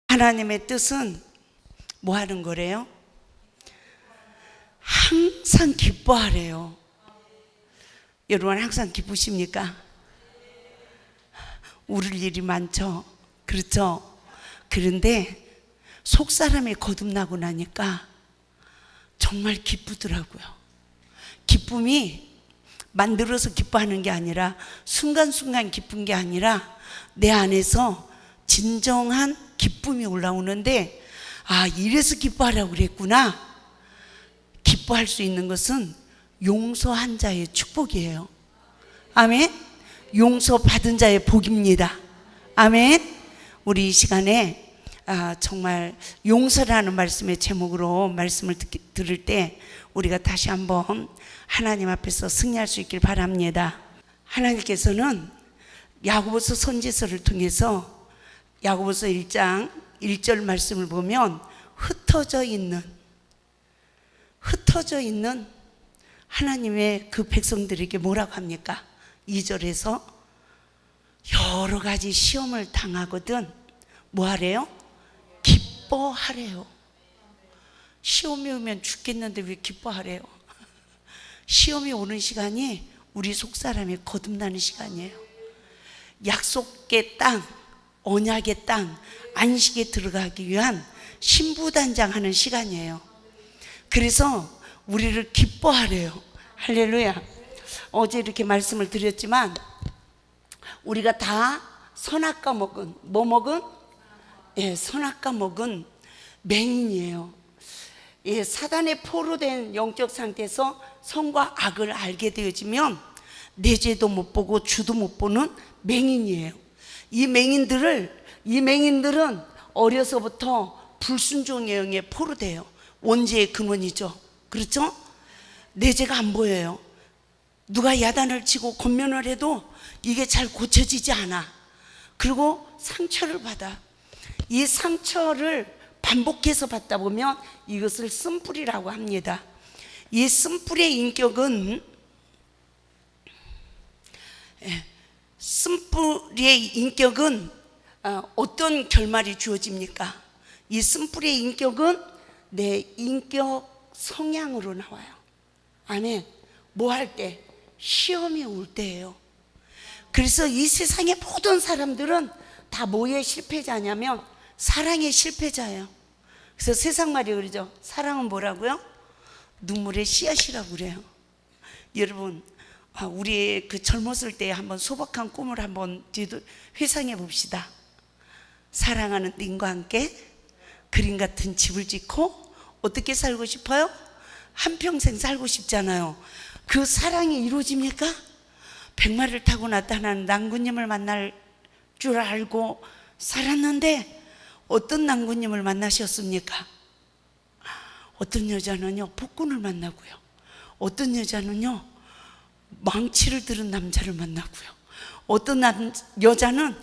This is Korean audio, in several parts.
하나님의 뜻은 뭐 하는 거래요? 항상 기뻐하래요. 여러분 항상 기쁘십니까? 울을 일이 많죠. 그렇죠? 그런데 속 사람이 거듭나고 나니까 정말 기쁘더라고요. 기쁨이 만들어서 기뻐하는 게 아니라 순간순간 기쁜 게 아니라 내 안에서 진정한 기쁨이 올라오는데, 아, 이래서 기뻐하라고 그랬구나. 기뻐할 수 있는 것은 용서한 자의 축복이에요. 아멘. 용서받은 자의 복입니다. 아멘. 우리 이 시간에 정말 용서라는 말씀의 제목으로 말씀을 들을 때 우리가 다시 한번 하나님 앞에서 승리할 수 있길 바랍니다. 하나님께서는 야고보서 선지서를 통해서 야고보서 1장 1절 말씀을 보면 흩어져 있는 하나님의 그 백성들에게 뭐라고 합니까? 2절에서 여러 가지 시험을 당하거든 뭐 하래요? 기뻐하래요. 시험이 오면 죽겠는데 왜 기뻐하래요? 시험이 오는 시간이 우리 속사람이 거듭나는 시간이에요. 약속의 땅, 언약의 땅, 안식에 들어가기 위한 신부단장하는 시간이에요. 그래서 우리를 기뻐하래요. 할렐루야. 어제 이렇게 말씀을 드렸지만 우리가 다 선악과 먹은 뭐 먹은? 선악과 먹은 맹인이에요. 사단의 포로된 영적 상태에서 선과 악을 알게 되어지면 내 죄도 못 보고 주도 못 보는 맹인이에요. 이 맹인들은 어려서부터 불순종의 영에 포로돼요. 원죄의 근원이죠. 그렇죠? 내 죄가 안 보여요. 누가 야단을 치고 권면을 해도 이게 잘 고쳐지지 않아. 그리고 상처를 받아. 이 상처를 반복해서 받다 보면 이것을 쓴뿌리라고 합니다. 이 쓴뿌리의 인격은 어떤 결말이 주어집니까? 이 쓴뿌리의 인격은 내 인격 성향으로 나와요. 아멘. 뭐 할 때? 시험이 올 때예요. 그래서 이 세상의 모든 사람들은 다 뭐의 실패자냐면 사랑의 실패자예요. 그래서 세상 말이 그러죠. 사랑은 뭐라고요? 눈물의 씨앗이라고 그래요. 여러분, 우리 그 젊었을 때 한번 소박한 꿈을 한번 회상해 봅시다. 사랑하는 님과 함께 그림 같은 집을 짓고 어떻게 살고 싶어요? 한평생 살고 싶잖아요. 그 사랑이 이루어집니까? 백마를 타고 나타나는 낭군님을 만날 줄 알고 살았는데 어떤 낭군님을 만나셨습니까? 어떤 여자는요 폭군을 만나고요, 어떤 여자는요 망치를 들은 남자를 만나고요, 어떤 여자는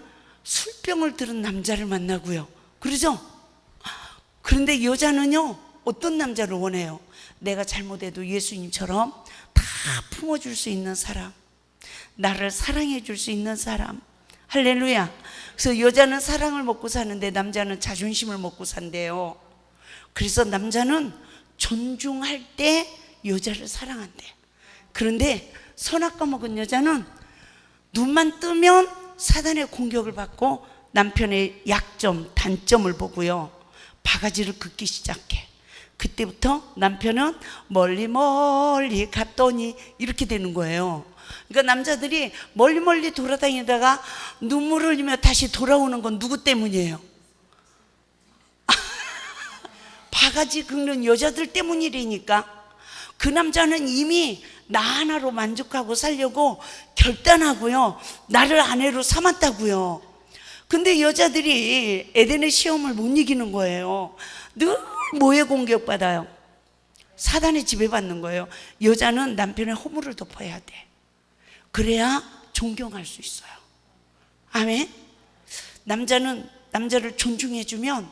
술병을 들은 남자를 만나고요. 그러죠? 그런데 여자는요 어떤 남자를 원해요? 내가 잘못해도 예수님처럼 다 품어줄 수 있는 사람, 나를 사랑해 줄 수 있는 사람. 할렐루야. 그래서 여자는 사랑을 먹고 사는데 남자는 자존심을 먹고 산대요. 그래서 남자는 존중할 때 여자를 사랑한대. 그런데 선악과 먹은 여자는 눈만 뜨면 사단의 공격을 받고 남편의 약점, 단점을 보고요 바가지를 긋기 시작해. 그때부터 남편은 멀리 멀리 갔더니 이렇게 되는 거예요. 그러니까 남자들이 멀리 멀리 돌아다니다가 눈물을 흘리며 다시 돌아오는 건 누구 때문이에요? 바가지 긁는 여자들 때문이라니까. 그 남자는 이미 나 하나로 만족하고 살려고 결단하고요 나를 아내로 삼았다고요. 근데 여자들이 에덴의 시험을 못 이기는 거예요. 늘 뭐에 공격받아요? 사단의 지배받는 거예요. 여자는 남편의 허물을 덮어야 돼. 그래야 존경할 수 있어요. 아멘. 남자는 남자를 존중해주면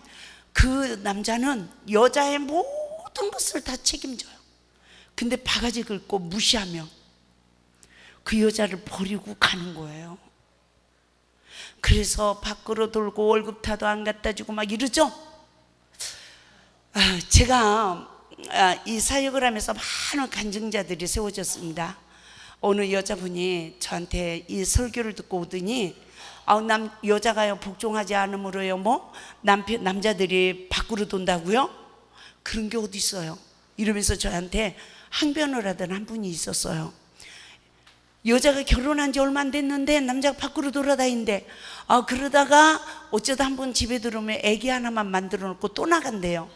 그 남자는 여자의 모든 것을 다 책임져요. 근데 바가지 긁고 무시하면 그 여자를 버리고 가는 거예요. 그래서 밖으로 돌고 월급타도 안 갖다 주고 막 이러죠. 제가 이 사역을 하면서 많은 간증자들이 세워졌습니다. 어느 여자분이 저한테 이 설교를 듣고 오더니 여자가요 복종하지 않으므로요 남자들이 밖으로 돈다고요? 그런 게 어디 있어요? 이러면서 저한테 항변을 하던 한 분이 있었어요. 여자가 결혼한 지 얼마 안 됐는데 남자가 밖으로 돌아다니는데 그러다가 어쩌다 한 번 집에 들어오면 애기 하나만 만들어 놓고 또 나간대요.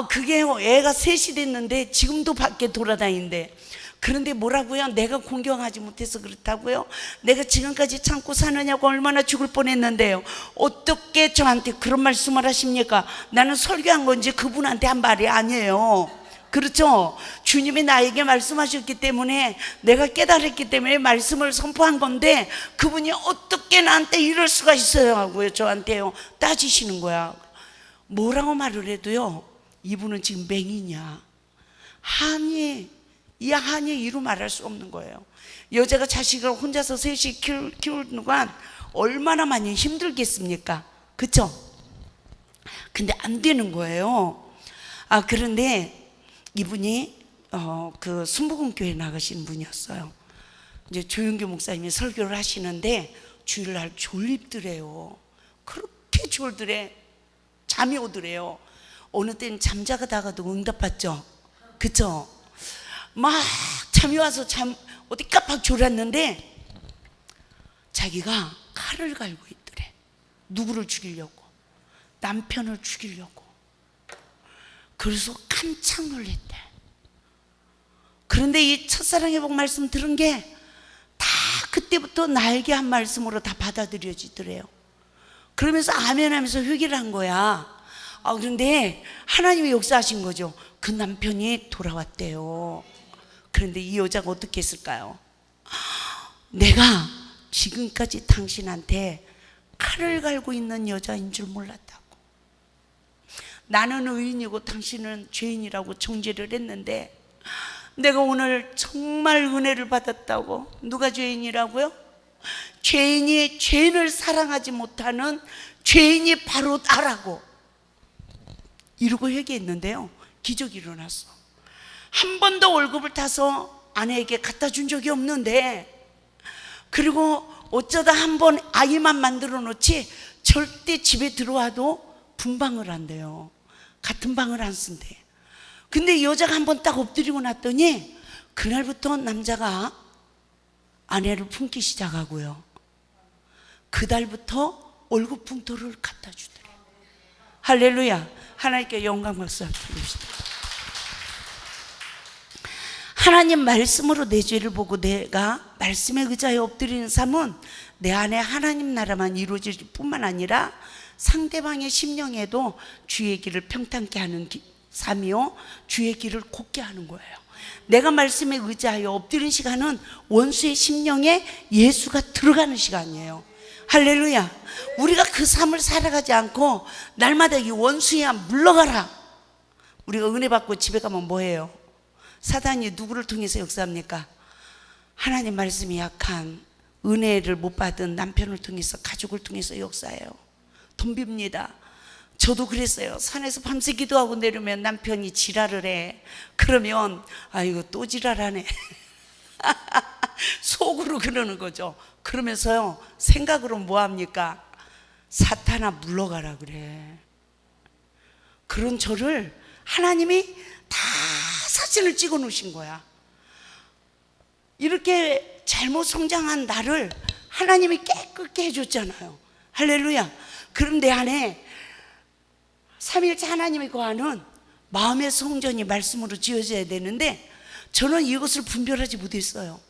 그게 애가 셋이 됐는데 지금도 밖에 돌아다니는데, 그런데 뭐라고요? 내가 공경하지 못해서 그렇다고요? 내가 지금까지 참고 사느냐고 얼마나 죽을 뻔했는데요. 어떻게 저한테 그런 말씀을 하십니까? 나는 설교한 건지 그분한테 한 말이 아니에요. 그렇죠? 주님이 나에게 말씀하셨기 때문에, 내가 깨달았기 때문에 말씀을 선포한 건데, 그분이 어떻게 나한테 이럴 수가 있어요 하고요 저한테요 따지시는 거야. 뭐라고 말을 해도요 이분은 지금 맹이냐, 이 한이 이루 말할 수 없는 거예요. 여자가 자식을 혼자서 셋이 키우는 건 얼마나 많이 힘들겠습니까? 그쵸? 근데 안 되는 거예요. 그런데 이분이 그 순복음교회 나가신 분이었어요. 이제 조윤교 목사님이 설교를 하시는데 주일날 졸립더래요. 그렇게 졸더래. 잠이 오더래요. 어느 때는 잠자다가도 응답받죠. 그쵸? 막 잠이 와서 어디 깜빡 졸았는데 자기가 칼을 갈고 있더래. 누구를 죽이려고? 남편을 죽이려고. 그래서 깜짝 놀랐대. 그런데 이 첫사랑의 복 말씀 들은 게 다 그때부터 나에게 한 말씀으로 다 받아들여지더래요. 그러면서 아멘 하면서 회개를 한 거야. 그런데 하나님이 역사하신 거죠. 그 남편이 돌아왔대요. 그런데 이 여자가 어떻게 했을까요? 내가 지금까지 당신한테 칼을 갈고 있는 여자인 줄 몰랐다고. 나는 의인이고 당신은 죄인이라고 정죄를 했는데 내가 오늘 정말 은혜를 받았다고. 누가 죄인이라고요? 죄인이 죄인을 사랑하지 못하는 죄인이 바로 나라고 이러고 회개했는데요 기적이 일어났어. 한 번도 월급을 타서 아내에게 갖다 준 적이 없는데, 그리고 어쩌다 한 번 아이만 만들어 놓지 절대 집에 들어와도 분방을 한대요. 같은 방을 안 쓴대. 근데 여자가 한 번 딱 엎드리고 났더니 그날부터 남자가 아내를 품기 시작하고요, 그달부터 월급 봉투를 갖다 주더래. 할렐루야. 하나님께 영광 박수 드립시다. 하나님 말씀으로 내 죄를 보고 내가 말씀에 의지하여 엎드리는 삶은 내 안에 하나님 나라만 이루어질 뿐만 아니라 상대방의 심령에도 주의 길을 평탄케 하는 삶이요 주의 길을 곱게 하는 거예요. 내가 말씀에 의지하여 엎드리는 시간은 원수의 심령에 예수가 들어가는 시간이에요. 할렐루야. 우리가 그 삶을 살아가지 않고 날마다 이 원수야 물러가라. 우리가 은혜 받고 집에 가면 뭐해요? 사단이 누구를 통해서 역사합니까? 하나님 말씀이 약한, 은혜를 못 받은 남편을 통해서, 가족을 통해서 역사해요. 덤빕니다. 저도 그랬어요. 산에서 밤새 기도하고 내려오면 남편이 지랄을 해. 그러면 아이고 또 지랄하네. 속으로 그러는 거죠. 그러면서요 생각으로 뭐합니까? 사탄아 물러가라 그래. 그런 저를 하나님이 다 사진을 찍어 놓으신 거야. 이렇게 잘못 성장한 나를 하나님이 깨끗게 해줬잖아요. 할렐루야. 그럼 내 안에 삼위일체 하나님이 거하는 마음의 성전이 말씀으로 지어져야 되는데 저는 이것을 분별하지 못했어요.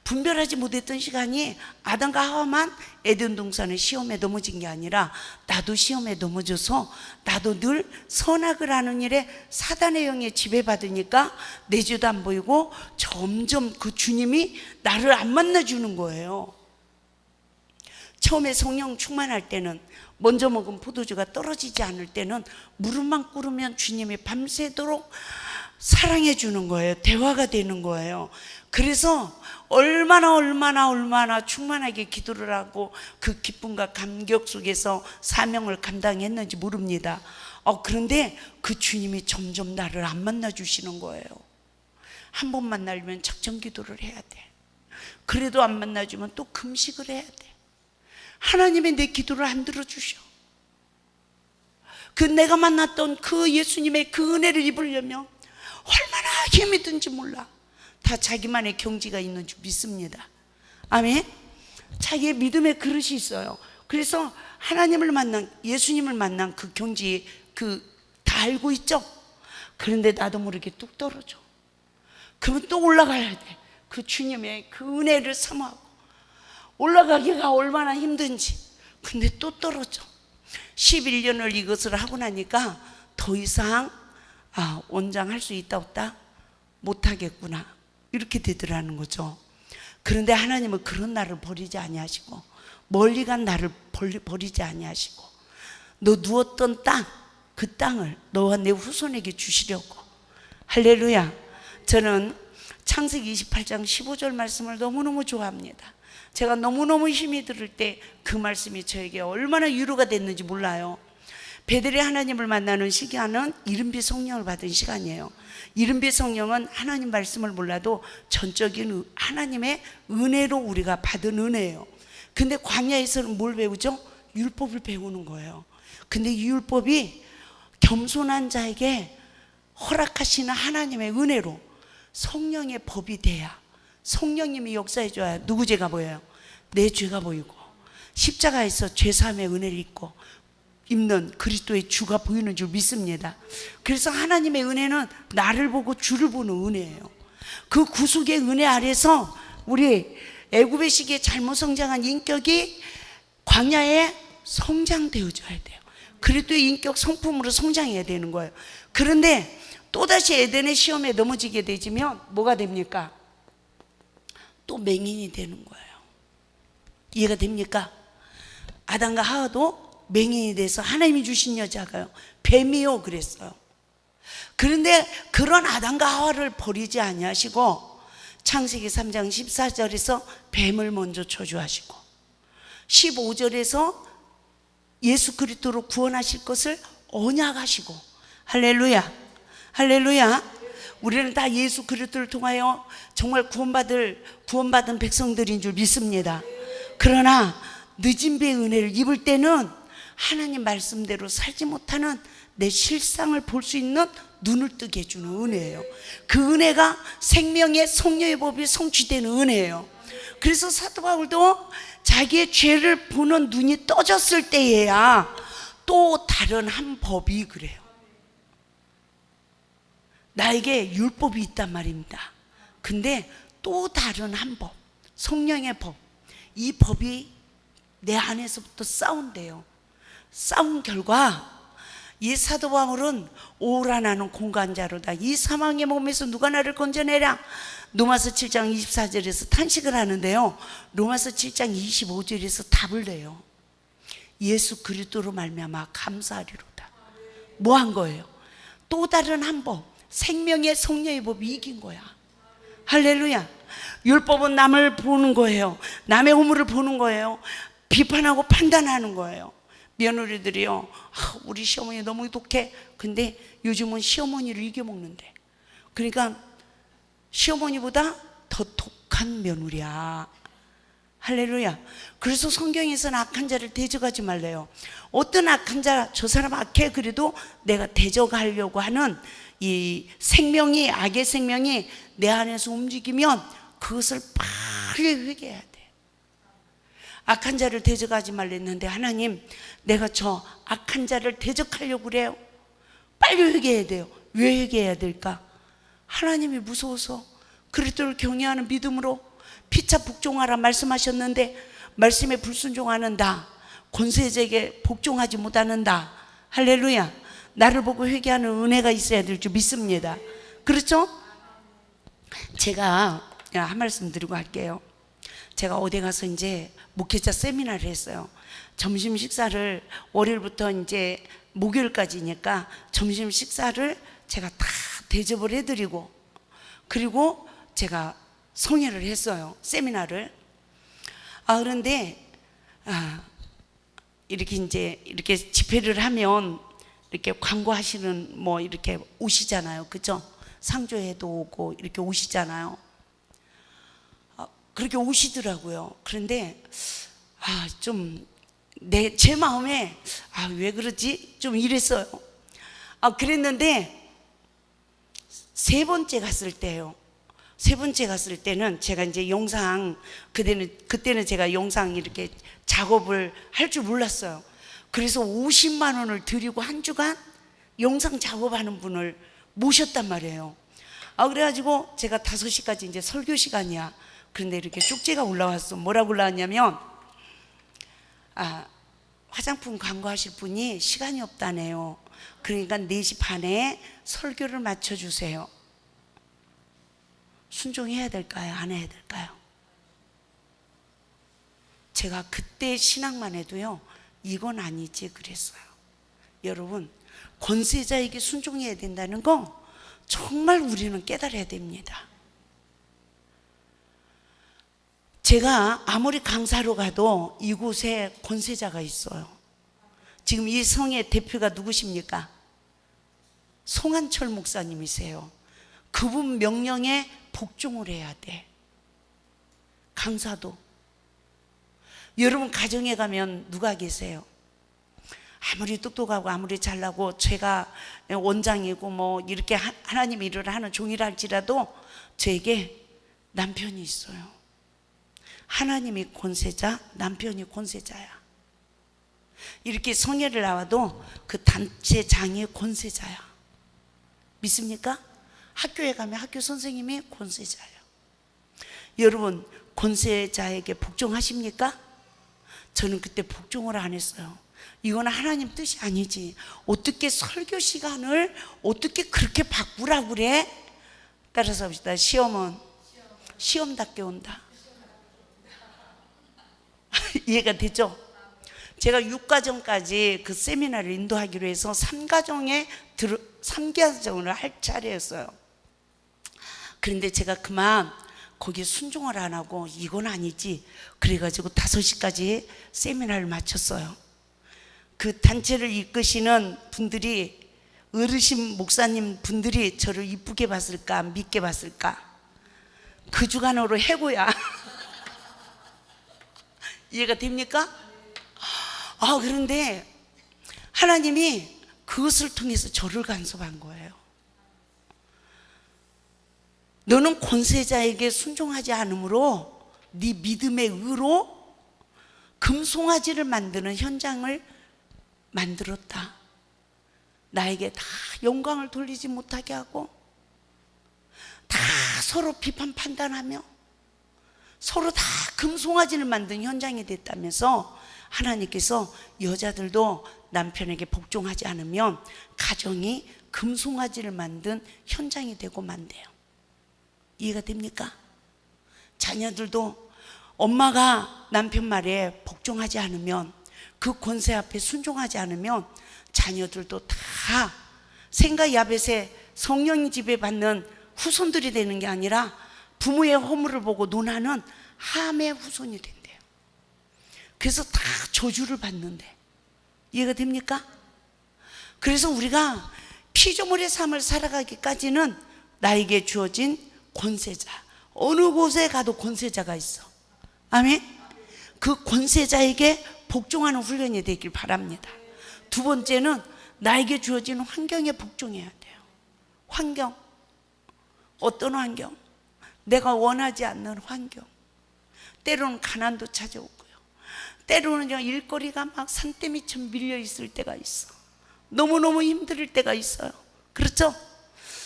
분별하지 못했던 시간이 아담과 하와만 에덴 동산의 시험에 넘어진 게 아니라 나도 시험에 넘어져서 나도 늘 선악을 하는 일에 사단의 영에 지배받으니까 내 죄도 안 보이고 점점 그 주님이 나를 안 만나주는 거예요. 처음에 성령 충만할 때는, 먼저 먹은 포도주가 떨어지지 않을 때는 무릎만 꿇으면 주님이 밤새도록 사랑해 주는 거예요. 대화가 되는 거예요. 그래서 얼마나 충만하게 기도를 하고 그 기쁨과 감격 속에서 사명을 감당했는지 모릅니다. 그런데 그 주님이 점점 나를 안 만나 주시는 거예요. 한 번 만나려면 작정 기도를 해야 돼. 그래도 안 만나주면 또 금식을 해야 돼. 하나님이 내 기도를 안 들어주셔. 그 내가 만났던 그 예수님의 그 은혜를 입으려면 얼마나 힘이 든지 몰라. 다 자기만의 경지가 있는 줄 믿습니다. 아멘. 자기의 믿음의 그릇이 있어요. 그래서 하나님을 만난, 예수님을 만난 그 경지, 다 알고 있죠. 그런데 나도 모르게 뚝 떨어져. 그러면 또 올라가야 돼. 그 주님의 그 은혜를 사모하고 올라가기가 얼마나 힘든지. 근데 또 떨어져. 11년을 이것을 하고 나니까 더 이상 원장할 수 있다 없다? 못하겠구나, 이렇게 되더라는 거죠. 그런데 하나님은 그런 나를 버리지 아니하시고, 멀리 간 나를 버리지 아니하시고, 너 누웠던 땅, 그 땅을 너와 내 후손에게 주시려고. 할렐루야. 저는 창세기 28장 15절 말씀을 너무너무 좋아합니다. 제가 너무너무 힘이 들을 때 그 말씀이 저에게 얼마나 위로가 됐는지 몰라요. 베델의 하나님을 만나는 시간은 이른비 성령을 받은 시간이에요. 이른비 성령은 하나님 말씀을 몰라도 전적인 하나님의 은혜로 우리가 받은 은혜예요. 근데 광야에서는 뭘 배우죠? 율법을 배우는 거예요. 근데 이 율법이 겸손한 자에게 허락하시는 하나님의 은혜로 성령의 법이 돼야, 성령님이 역사해 줘야 누구 죄가 보여요? 내 죄가 보이고, 십자가에서 죄사함의 은혜를 입는 그리스도의 주가 보이는 줄 믿습니다. 그래서 하나님의 은혜는 나를 보고 주를 보는 은혜예요. 그 구속의 은혜 아래서 우리 애굽의 시기에 잘못 성장한 인격이 광야에 성장되어져야 돼요. 그리스도의 인격 성품으로 성장해야 되는 거예요. 그런데 또다시 에덴의 시험에 넘어지게 되지면 뭐가 됩니까? 또 맹인이 되는 거예요. 이해가 됩니까? 아담과 하와도 맹인이 돼서 하나님이 주신 여자가요, 뱀이요 그랬어요. 그런데 그런 아담과 하와를 버리지 아니하시고 창세기 3장 14절에서 뱀을 먼저 저주하시고 15절에서 예수 그리스도로 구원하실 것을 언약하시고, 할렐루야, 할렐루야. 우리는 다 예수 그리스도를 통하여 정말 구원받은 백성들인 줄 믿습니다. 그러나 늦은 배의 은혜를 입을 때는 하나님 말씀대로 살지 못하는 내 실상을 볼 수 있는 눈을 뜨게 해주는 은혜예요. 그 은혜가 생명의 성령의 법이 성취되는 은혜예요. 그래서 사도 바울도 자기의 죄를 보는 눈이 떠졌을 때에야 또 다른 한 법이, 그래요. 나에게 율법이 있단 말입니다. 근데 또 다른 한 법, 성령의 법, 이 법이 내 안에서부터 싸운대요. 싸운 결과 이 사도 바울은 오라 나는 공간자로다, 이 사망의 몸에서 누가 나를 건져내랴. 로마서 7장 24절에서 탄식을 하는데요, 로마서 7장 25절에서 답을 내요. 예수 그리스도로 말미암아 감사하리로다. 뭐 한 거예요? 또 다른 한 법, 생명의 성령의 법이 이긴 거야. 할렐루야. 율법은 남을 보는 거예요. 남의 허물을 보는 거예요. 비판하고 판단하는 거예요. 며느리들이요, 우리 시어머니 너무 독해. 근데 요즘은 시어머니를 이겨먹는데, 그러니까 시어머니보다 더 독한 며느리야. 할렐루야. 그래서 성경에서는 악한 자를 대적하지 말래요. 어떤 악한 자, 저 사람 악해, 그래도 내가 대적하려고 하는 이 생명이, 악의 생명이 내 안에서 움직이면 그것을 빨리 회개해야 돼. 악한 자를 대적하지 말랬는데, 하나님, 내가 저 악한 자를 대적하려고 그래요. 빨리 회개해야 돼요. 왜 회개해야 될까? 하나님이 무서워서. 그리스도를 경외하는 믿음으로 피차 복종하라 말씀하셨는데, 말씀에 불순종하는 나, 권세자에게 복종하지 못하는 나, 할렐루야, 나를 보고 회개하는 은혜가 있어야 될 줄 믿습니다. 그렇죠? 제가 한 말씀 드리고 할게요. 제가 어디 가서 이제 목회자 세미나를 했어요. 점심 식사를 월요일부터 이제 목요일까지니까 점심 식사를 제가 다 대접을 해드리고, 그리고 제가 송해를 했어요. 세미나를. 그런데 이렇게 이제 이렇게 집회를 하면 이렇게 광고하시는 뭐 이렇게 오시잖아요. 그죠? 상조회도 오고 이렇게 오시잖아요. 그렇게 오시더라고요. 그런데 좀 제 마음에 왜 그러지? 좀 이랬어요. 그랬는데 세 번째 갔을 때요. 세 번째 갔을 때는 제가 이제 영상, 그때는 제가 영상 이렇게 작업을 할 줄 몰랐어요. 그래서 50만 원을 드리고 한 주간 영상 작업하는 분을 모셨단 말이에요. 그래가지고 제가 5시까지 이제 설교 시간이야. 그런데 이렇게 쪽지가 올라왔어. 뭐라고 올라왔냐면, 화장품 광고하실 분이 시간이 없다네요. 그러니까 4시 반에 설교를 맞춰주세요. 순종해야 될까요? 안 해야 될까요? 제가 그때 신앙만 해도요, 이건 아니지 그랬어요. 여러분, 권세자에게 순종해야 된다는 거 정말 우리는 깨달아야 됩니다. 제가 아무리 강사로 가도 이곳에 권세자가 있어요. 지금 이 성의 대표가 누구십니까? 송한철 목사님이세요. 그분 명령에 복종을 해야 돼. 강사도. 여러분 가정에 가면 누가 계세요? 아무리 똑똑하고 아무리 잘나고 제가 원장이고 뭐 이렇게 하나님 일을 하는 종이라 할지라도 저에게 남편이 있어요. 하나님이 권세자, 남편이 권세자야. 이렇게 성회를 나와도 그 단체장이 권세자야. 믿습니까? 학교에 가면 학교 선생님이 권세자예요. 여러분, 권세자에게 복종하십니까? 저는 그때 복종을 안 했어요. 이건 하나님 뜻이 아니지. 어떻게 설교 시간을 어떻게 그렇게 바꾸라고 그래? 따라서 합시다. 시험은 시험답게 온다. 이해가 되죠? 제가 6과정까지 그 세미나를 인도하기로 해서 3과정을 할 차례였어요. 그런데 제가 그만 거기에 순종을 안 하고 이건 아니지. 그래가지고 5시까지 세미나를 마쳤어요. 그 단체를 이끄시는 분들이, 어르신 목사님 분들이 저를 이쁘게 봤을까 믿게 봤을까, 그 주간으로 해고야. 이해가 됩니까? 그런데 하나님이 그것을 통해서 저를 간섭한 거예요. 너는 권세자에게 순종하지 않으므로 네 믿음의 의로 금송아지를 만드는 현장을 만들었다. 나에게 다 영광을 돌리지 못하게 하고 다 서로 비판 판단하며 서로 다 금송아지를 만든 현장이 됐다면서 하나님께서 여자들도 남편에게 복종하지 않으면 가정이 금송아지를 만든 현장이 되고 만대요. 이해가 됩니까? 자녀들도 엄마가 남편 말에 복종하지 않으면, 그 권세 앞에 순종하지 않으면 자녀들도 다 생과 야벳의 성령 지배받는 후손들이 되는 게 아니라 부모의 허물을 보고 논하는 함의 후손이 된대요. 그래서 다 저주를 받는데. 이해가 됩니까? 그래서 우리가 피조물의 삶을 살아가기까지는 나에게 주어진 권세자, 어느 곳에 가도 권세자가 있어. 아멘? 그 권세자에게 복종하는 훈련이 되길 바랍니다. 두 번째는 나에게 주어진 환경에 복종해야 돼요. 환경. 어떤 환경? 내가 원하지 않는 환경. 때로는 가난도 찾아오고요. 때로는 일거리가 막 산더미처럼 밀려 있을 때가 있어. 너무너무 힘들 때가 있어요. 그렇죠?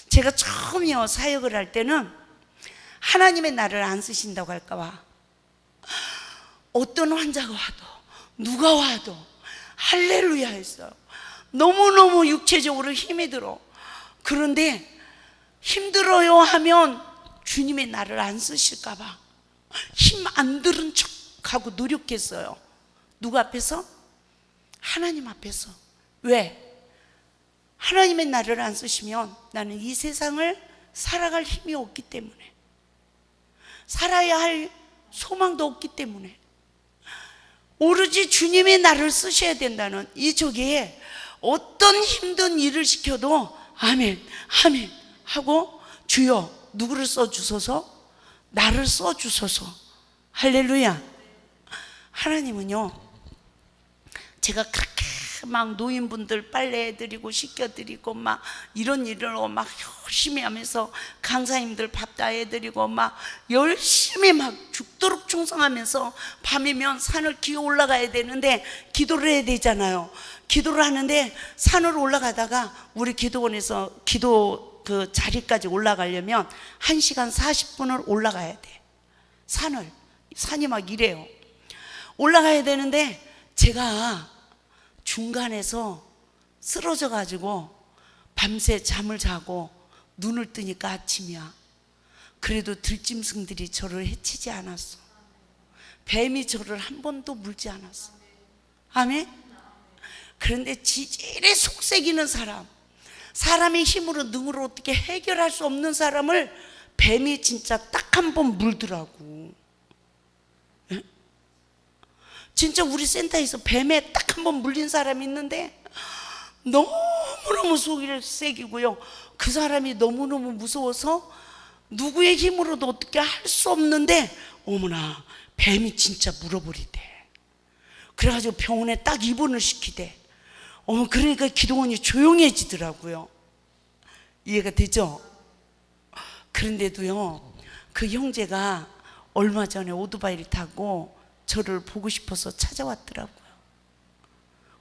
제가 처음이요 사역을 할 때는 하나님의 나를 안 쓰신다고 할까봐 어떤 환자가 와도 누가 와도 할렐루야 했어요. 너무너무 육체적으로 힘이 들어. 그런데 힘들어요 하면 주님의 나를 안 쓰실까봐 힘 안 들은 척하고 노력했어요. 누구 앞에서? 하나님 앞에서. 왜? 하나님의 나를 안 쓰시면 나는 이 세상을 살아갈 힘이 없기 때문에, 살아야 할 소망도 없기 때문에 오로지 주님의 나를 쓰셔야 된다는 이 조기에 어떤 힘든 일을 시켜도 아멘, 아멘 하고 주여 누구를 써주소서? 나를 써주소서. 할렐루야. 하나님은요, 제가 그렇게 막 노인분들 빨래해드리고 씻겨드리고 막 이런 일을 막 열심히 하면서 강사님들 밥 다 해드리고 막 열심히 막 죽도록 충성하면서 밤이면 산을 기어 올라가야 되는데 기도를 해야 되잖아요. 기도를 하는데 산을 올라가다가 우리 기도원에서 기도 그 자리까지 올라가려면 1시간 40분을 올라가야 돼. 산이 막 이래요. 올라가야 되는데 제가 중간에서 쓰러져 가지고 밤새 잠을 자고 눈을 뜨니까 아침이야. 그래도 들짐승들이 저를 해치지 않았어. 뱀이 저를 한 번도 물지 않았어. 아멘. 그런데 지질에 속삭이는 사람, 사람의 힘으로 능으로 어떻게 해결할 수 없는 사람을 뱀이 진짜 딱 한 번 물더라고. 진짜 우리 센터에서 뱀에 딱 한 번 물린 사람이 있는데 너무너무 속이 새기고요, 그 사람이 너무너무 무서워서 누구의 힘으로도 어떻게 할 수 없는데 어머나 뱀이 진짜 물어버리대. 그래가지고 병원에 딱 입원을 시키대. 그러니까 기도원이 조용해지더라고요. 이해가 되죠? 그런데도요, 그 형제가 얼마 전에 오토바이를 타고 저를 보고 싶어서 찾아왔더라고요.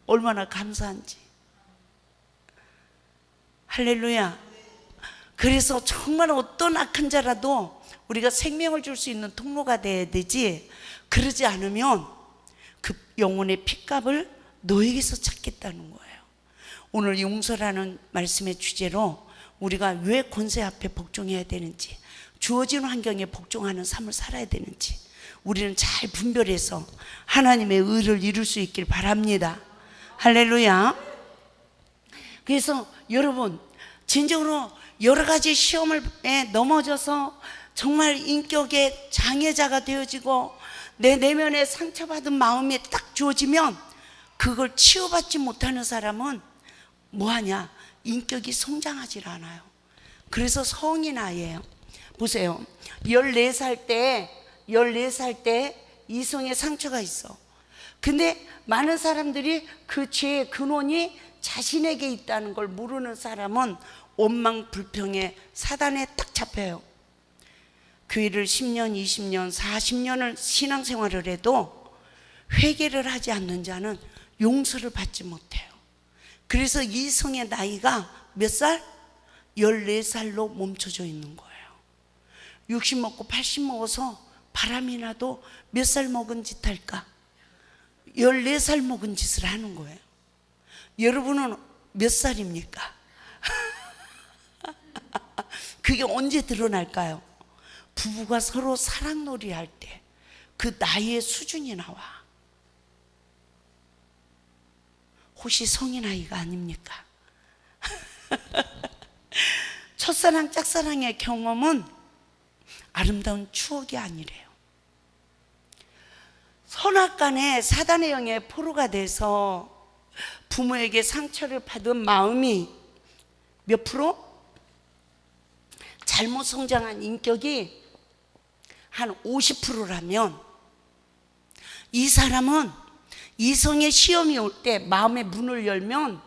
얼마나 감사한지. 할렐루야. 그래서 정말 어떤 악한 자라도 우리가 생명을 줄 수 있는 통로가 돼야 되지, 그러지 않으면 그 영혼의 핏값을 너에게서 찾겠다는 거예요. 오늘 용서라는 말씀의 주제로 우리가 왜 권세 앞에 복종해야 되는지, 주어진 환경에 복종하는 삶을 살아야 되는지 우리는 잘 분별해서 하나님의 의를 이룰 수 있길 바랍니다. 할렐루야. 그래서 여러분, 진정으로 여러 가지 시험을 넘어져서 정말 인격의 장애자가 되어지고 내 내면에 상처받은 마음이 딱 주어지면 그걸 치유받지 못하는 사람은 뭐하냐? 인격이 성장하지 않아요. 그래서 성인 아이예요. 보세요. 14살 때 이성의 상처가 있어. 근데 많은 사람들이 그 죄의 근원이 자신에게 있다는 걸 모르는 사람은 원망 불평에 사단에 딱 잡혀요. 교회를 10년, 20년, 40년을 신앙생활을 해도 회개를 하지 않는 자는 용서를 받지 못해요. 그래서 이성의 나이가 몇 살? 14살로 멈춰져 있는 거예요. 60 먹고 80 먹어서 바람이 나도 몇 살 먹은 짓 할까? 14살 먹은 짓을 하는 거예요. 여러분은 몇 살입니까? 그게 언제 드러날까요? 부부가 서로 사랑놀이 할 때 그 나이의 수준이 나와. 혹시 성인 아이가 아닙니까? 첫사랑 짝사랑의 경험은 아름다운 추억이 아니래요. 선악간에 사단의 영에 포로가 돼서 부모에게 상처를 받은 마음이 몇 프로? 잘못 성장한 인격이 한 50%라면 이 사람은 이성의 시험이 올 때 마음의 문을 열면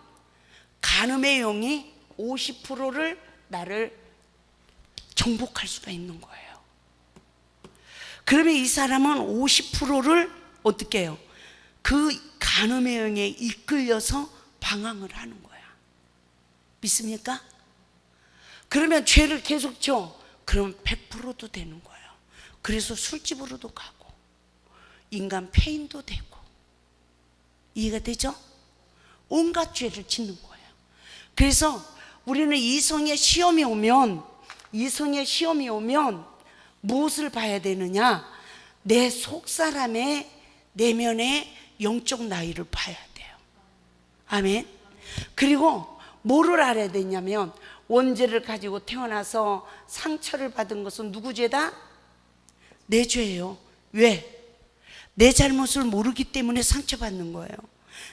간음의 영이 50%를 나를 정복할 수가 있는 거예요. 그러면 이 사람은 50%를 어떻게 해요? 그 간음의 영에 이끌려서 방황을 하는 거야. 믿습니까? 그러면 죄를 계속 져. 그러면 100%도 되는 거예요. 그래서 술집으로도 가고 인간 폐인도 되고. 이해가 되죠? 온갖 죄를 짓는 거예요. 그래서 우리는 이성의 시험이 오면 무엇을 봐야 되느냐? 내 속사람의 내면의 영적 나이를 봐야 돼요. 아멘. 그리고 뭐를 알아야 되냐면 원죄를 가지고 태어나서 상처를 받은 것은 누구 죄다? 내 죄예요. 왜? 내 잘못을 모르기 때문에 상처받는 거예요.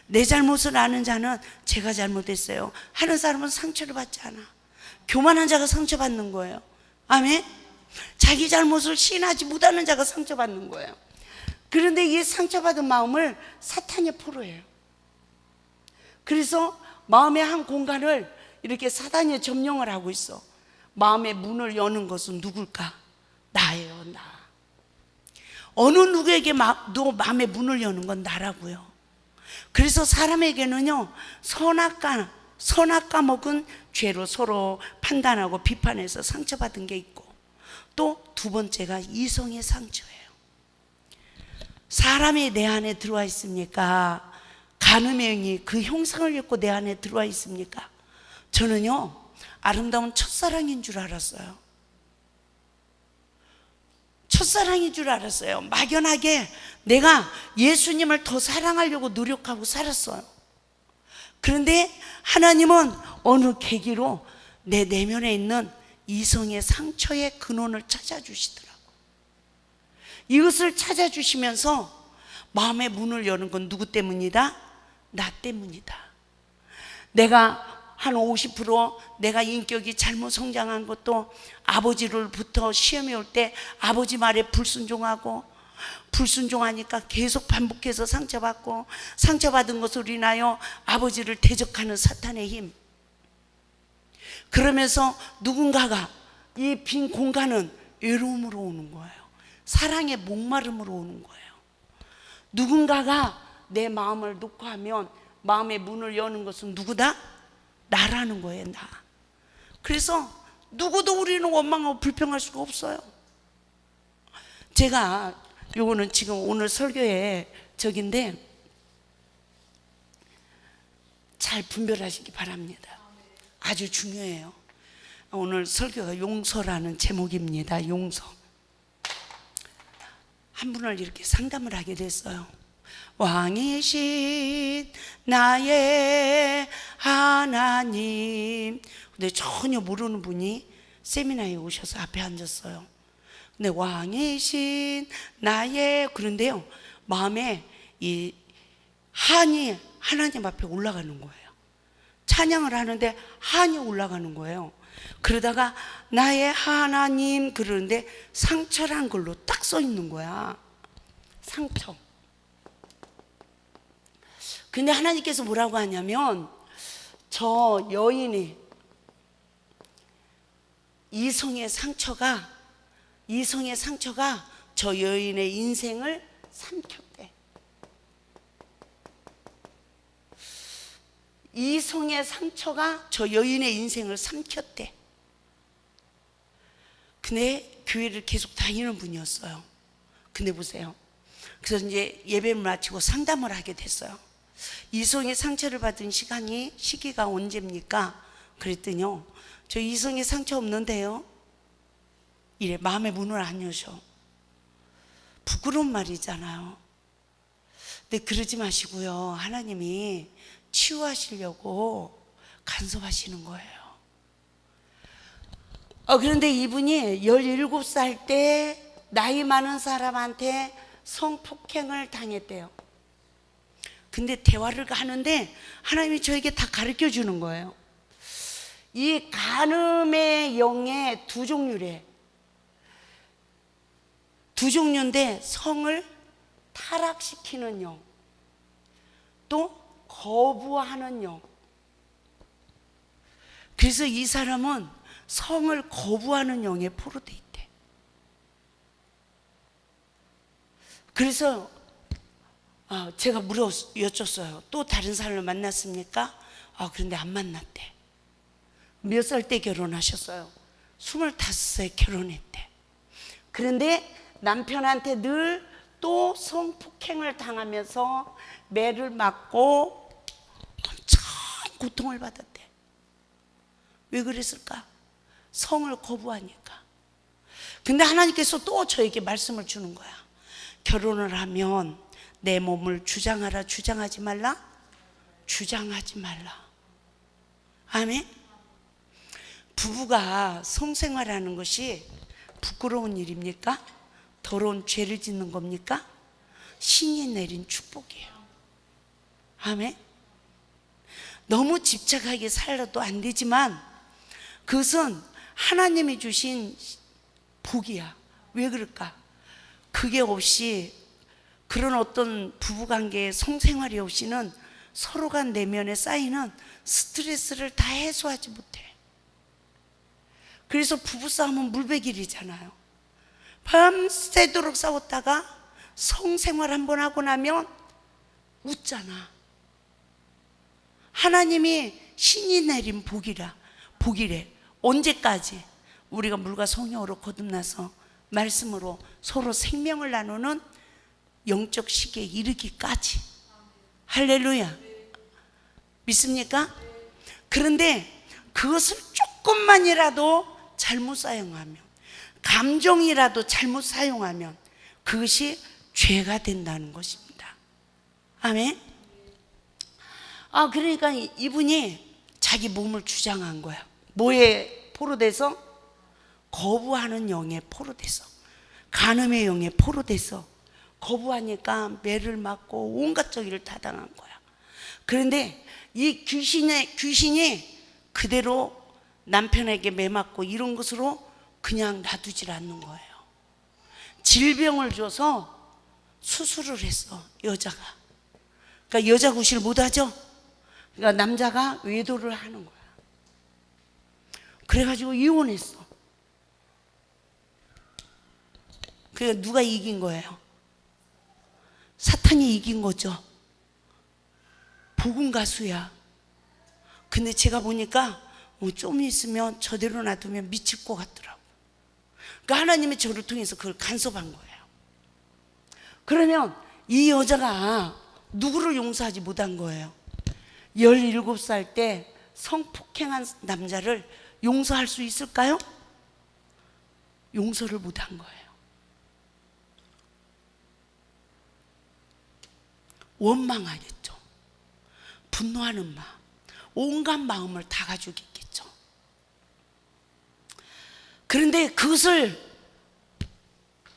내 잘못을 아는 자는 제가 잘못했어요 하는 사람은 상처를 받지 않아. 교만한 자가 상처받는 거예요. 아멘. 자기 잘못을 시인하지 못하는 자가 상처받는 거예요. 그런데 이 상처받은 마음을 사탄이 포로해요. 그래서 마음의 한 공간을 이렇게 사단이 점령을 하고 있어. 마음의 문을 여는 것은 누굴까? 나예요, 나. 어느 누구에게 마음의 문을 여는 건 나라고요. 그래서 사람에게는요, 선악과 먹은 죄로 서로 판단하고 비판해서 상처받은 게 있고, 또 두 번째가 이성의 상처예요. 사람이 내 안에 들어와 있습니까? 간음의 영이 그 형상을 입고 내 안에 들어와 있습니까? 저는요, 아름다운 첫사랑인 줄 알았어요. 첫사랑인 줄 알았어요. 막연하게 내가 예수님을 더 사랑하려고 노력하고 살았어요. 그런데 하나님은 어느 계기로 내 내면에 있는 이성의 상처의 근원을 찾아주시더라고요. 이것을 찾아주시면서 마음의 문을 여는 건 누구 때문이다? 나 때문이다. 내가 한 50% 내가 인격이 잘못 성장한 것도 아버지로부터 시험이 올 때 아버지 말에 불순종하니까 계속 반복해서 상처받고, 상처받은 것으로 인하여 아버지를 대적하는 사탄의 힘. 그러면서 누군가가 이 빈 공간은 외로움으로 오는 거예요. 사랑의 목마름으로 오는 거예요. 누군가가 내 마음을 놓고 하면 마음의 문을 여는 것은 누구다? 나라는 거예요, 나. 그래서 누구도 우리는 원망하고 불평할 수가 없어요. 제가 요거는 지금 오늘 설교의 적인데 잘 분별하시기 바랍니다. 아주 중요해요. 오늘 설교가 용서라는 제목입니다. 용서. 한 분을 이렇게 상담을 하게 됐어요. 왕이신 나의 하나님. 근데 전혀 모르는 분이 세미나에 오셔서 앞에 앉았어요. 근데 왕이신 나의, 그런데요, 마음에 이 한이 하나님 앞에 올라가는 거예요. 찬양을 하는데 한이 올라가는 거예요. 그러다가 나의 하나님 그러는데 상처란 걸로 딱 써 있는 거야. 상처. 근데 하나님께서 뭐라고 하냐면, 저 여인이 이성의 상처가 저 여인의 인생을 삼켰대. 이성의 상처가 저 여인의 인생을 삼켰대. 근데 교회를 계속 다니는 분이었어요. 근데 보세요. 그래서 이제 예배를 마치고 상담을 하게 됐어요. 이성의 상처를 받은 시기가 언제입니까? 그랬더니요, 저 이성의 상처 없는데요, 이래 마음의 문을 안 여셔. 부끄러운 말이잖아요. 근데 그러지 마시고요, 하나님이 치유하시려고 간섭하시는 거예요. 그런데 이분이 17살 때 나이 많은 사람한테 성폭행을 당했대요. 근데 대화를 하는데 하나님이 저에게 다 가르쳐 주는 거예요. 이 간음의 영의 두 종류래. 두 종류인데, 성을 타락시키는 영, 또 거부하는 영. 그래서 이 사람은 성을 거부하는 영에 포로돼 있대. 그래서 제가 여쭸어요. 또 다른 사람을 만났습니까? 그런데 안 만났대. 몇 살 때 결혼하셨어요? 25세 결혼했대. 그런데 남편한테 늘 또 성폭행을 당하면서 매를 맞고 엄청 고통을 받았대. 왜 그랬을까? 성을 거부하니까. 근데 하나님께서 또 저에게 말씀을 주는 거야. 결혼을 하면 내 몸을 주장하라, 주장하지 말라? 주장하지 말라. 아멘. 부부가 성생활하는 것이 부끄러운 일입니까? 더러운 죄를 짓는 겁니까? 신이 내린 축복이에요. 아멘. 너무 집착하게 살아도 안 되지만 그것은 하나님이 주신 복이야. 왜 그럴까? 그게 없이, 그런 어떤 부부관계의 성생활이 없이는 서로가 내면에 쌓이는 스트레스를 다 해소하지 못해. 그래서 부부싸움은 물베길이잖아요. 밤새도록 싸웠다가 성생활 한번 하고 나면 웃잖아. 하나님이 신이 내린 복이래. 언제까지? 우리가 물과 성령으로 거듭나서 말씀으로 서로 생명을 나누는 영적 시기에 이르기까지. 할렐루야. 믿습니까? 그런데 그것을 조금만이라도 잘못 사용하면, 감정이라도 잘못 사용하면 그것이 죄가 된다는 것입니다. 아멘. 그러니까 이분이 자기 몸을 주장한 거야. 뭐에 포로돼서? 거부하는 영에 포로돼서, 간음의 영에 포로돼서 거부하니까 매를 맞고 온갖 저기를 다 당한 거야. 그런데 이 귀신이 그대로 남편에게 매 맞고 이런 것으로 그냥 놔두질 않는 거예요. 질병을 줘서 수술을 했어, 여자가. 그러니까 여자 구실 못하죠. 그러니까 남자가 외도를 하는 거야. 그래가지고 이혼했어. 그러니까 누가 이긴 거예요? 사탄이 이긴 거죠. 복음 가수야. 근데 제가 보니까 좀 있으면 저대로 놔두면 미칠 것 같더라고. 그러니까 하나님이 저를 통해서 그걸 간섭한 거예요. 그러면 이 여자가 누구를 용서하지 못한 거예요? 17살 때 성폭행한 남자를 용서할 수 있을까요? 용서를 못한 거예요. 원망하겠죠. 분노하는 마음, 온갖 마음을 다 가지고 있겠죠. 그런데 그것을,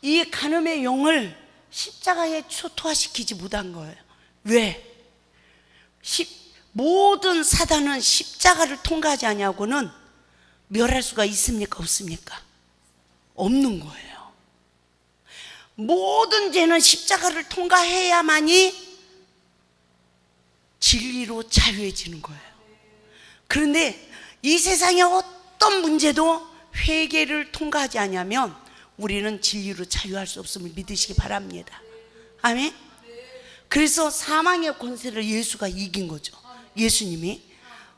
이 간음의 영을 십자가에 초토화시키지 못한 거예요. 왜? 모든 사단은 십자가를 통과하지 아니하고는 멸할 수가 있습니까? 없습니까? 없는 거예요. 모든 죄는 십자가를 통과해야만이 진리로 자유해지는 거예요. 그런데 이 세상의 어떤 문제도 회개를 통과하지 않으면 우리는 진리로 자유할 수 없음을 믿으시기 바랍니다. 아멘. 그래서 사망의 권세를 예수가 이긴 거죠. 예수님이.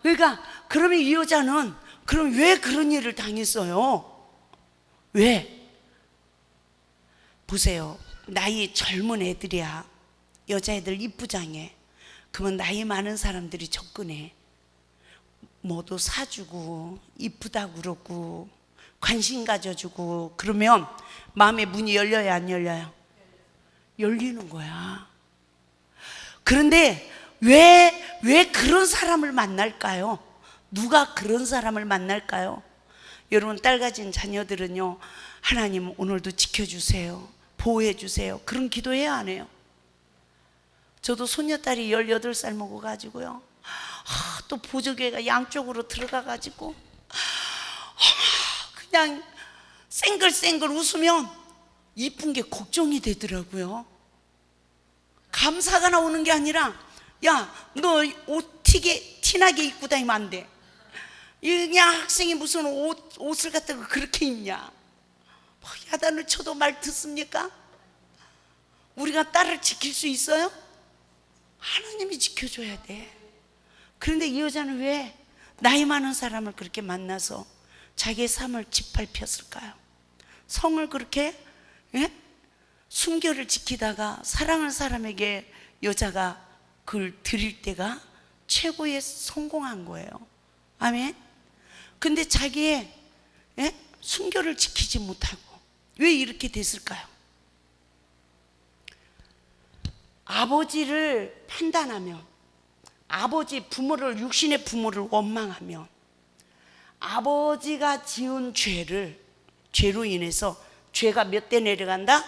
그러니까 그러면 이 여자는 그럼 왜 그런 일을 당했어요? 왜? 보세요. 나이 젊은 애들이야. 여자애들 이쁘장해. 그러면 나이 많은 사람들이 접근해. 뭐도 사주고 이쁘다고 그러고 관심 가져주고 그러면 마음의 문이 열려요, 안 열려요? 열리는 거야. 그런데 왜 그런 사람을 만날까요? 누가 그런 사람을 만날까요? 여러분, 딸 가진 자녀들은요, 하나님 오늘도 지켜주세요, 보호해주세요, 그런 기도해야 안 해요? 저도 손녀딸이 18살 먹어가지고요, 또 보조개가 양쪽으로 들어가가지고 그냥 쌩글쌩글 웃으면 이쁜 게 걱정이 되더라고요. 감사가 나오는 게 아니라, 야, 너 옷 티나게 입고 다니면 안 돼. 그냥 학생이 무슨 옷을 갖다가 그렇게 입냐. 야단을 쳐도 말 듣습니까? 우리가 딸을 지킬 수 있어요? 하나님이 지켜줘야 돼. 그런데 이 여자는 왜 나이 많은 사람을 그렇게 만나서 자기의 삶을 짓밟혔을까요? 성을 그렇게 순결을 지키다가 사랑하는 사람에게 여자가 그걸 드릴 때가 최고의 성공한 거예요. 아멘. 근데 자기의 순결을 지키지 못하고 왜 이렇게 됐을까요? 아버지를 판단하며 아버지 부모를, 육신의 부모를 원망하면 아버지가 지은 죄로 인해서 죄가 몇 대 내려간다?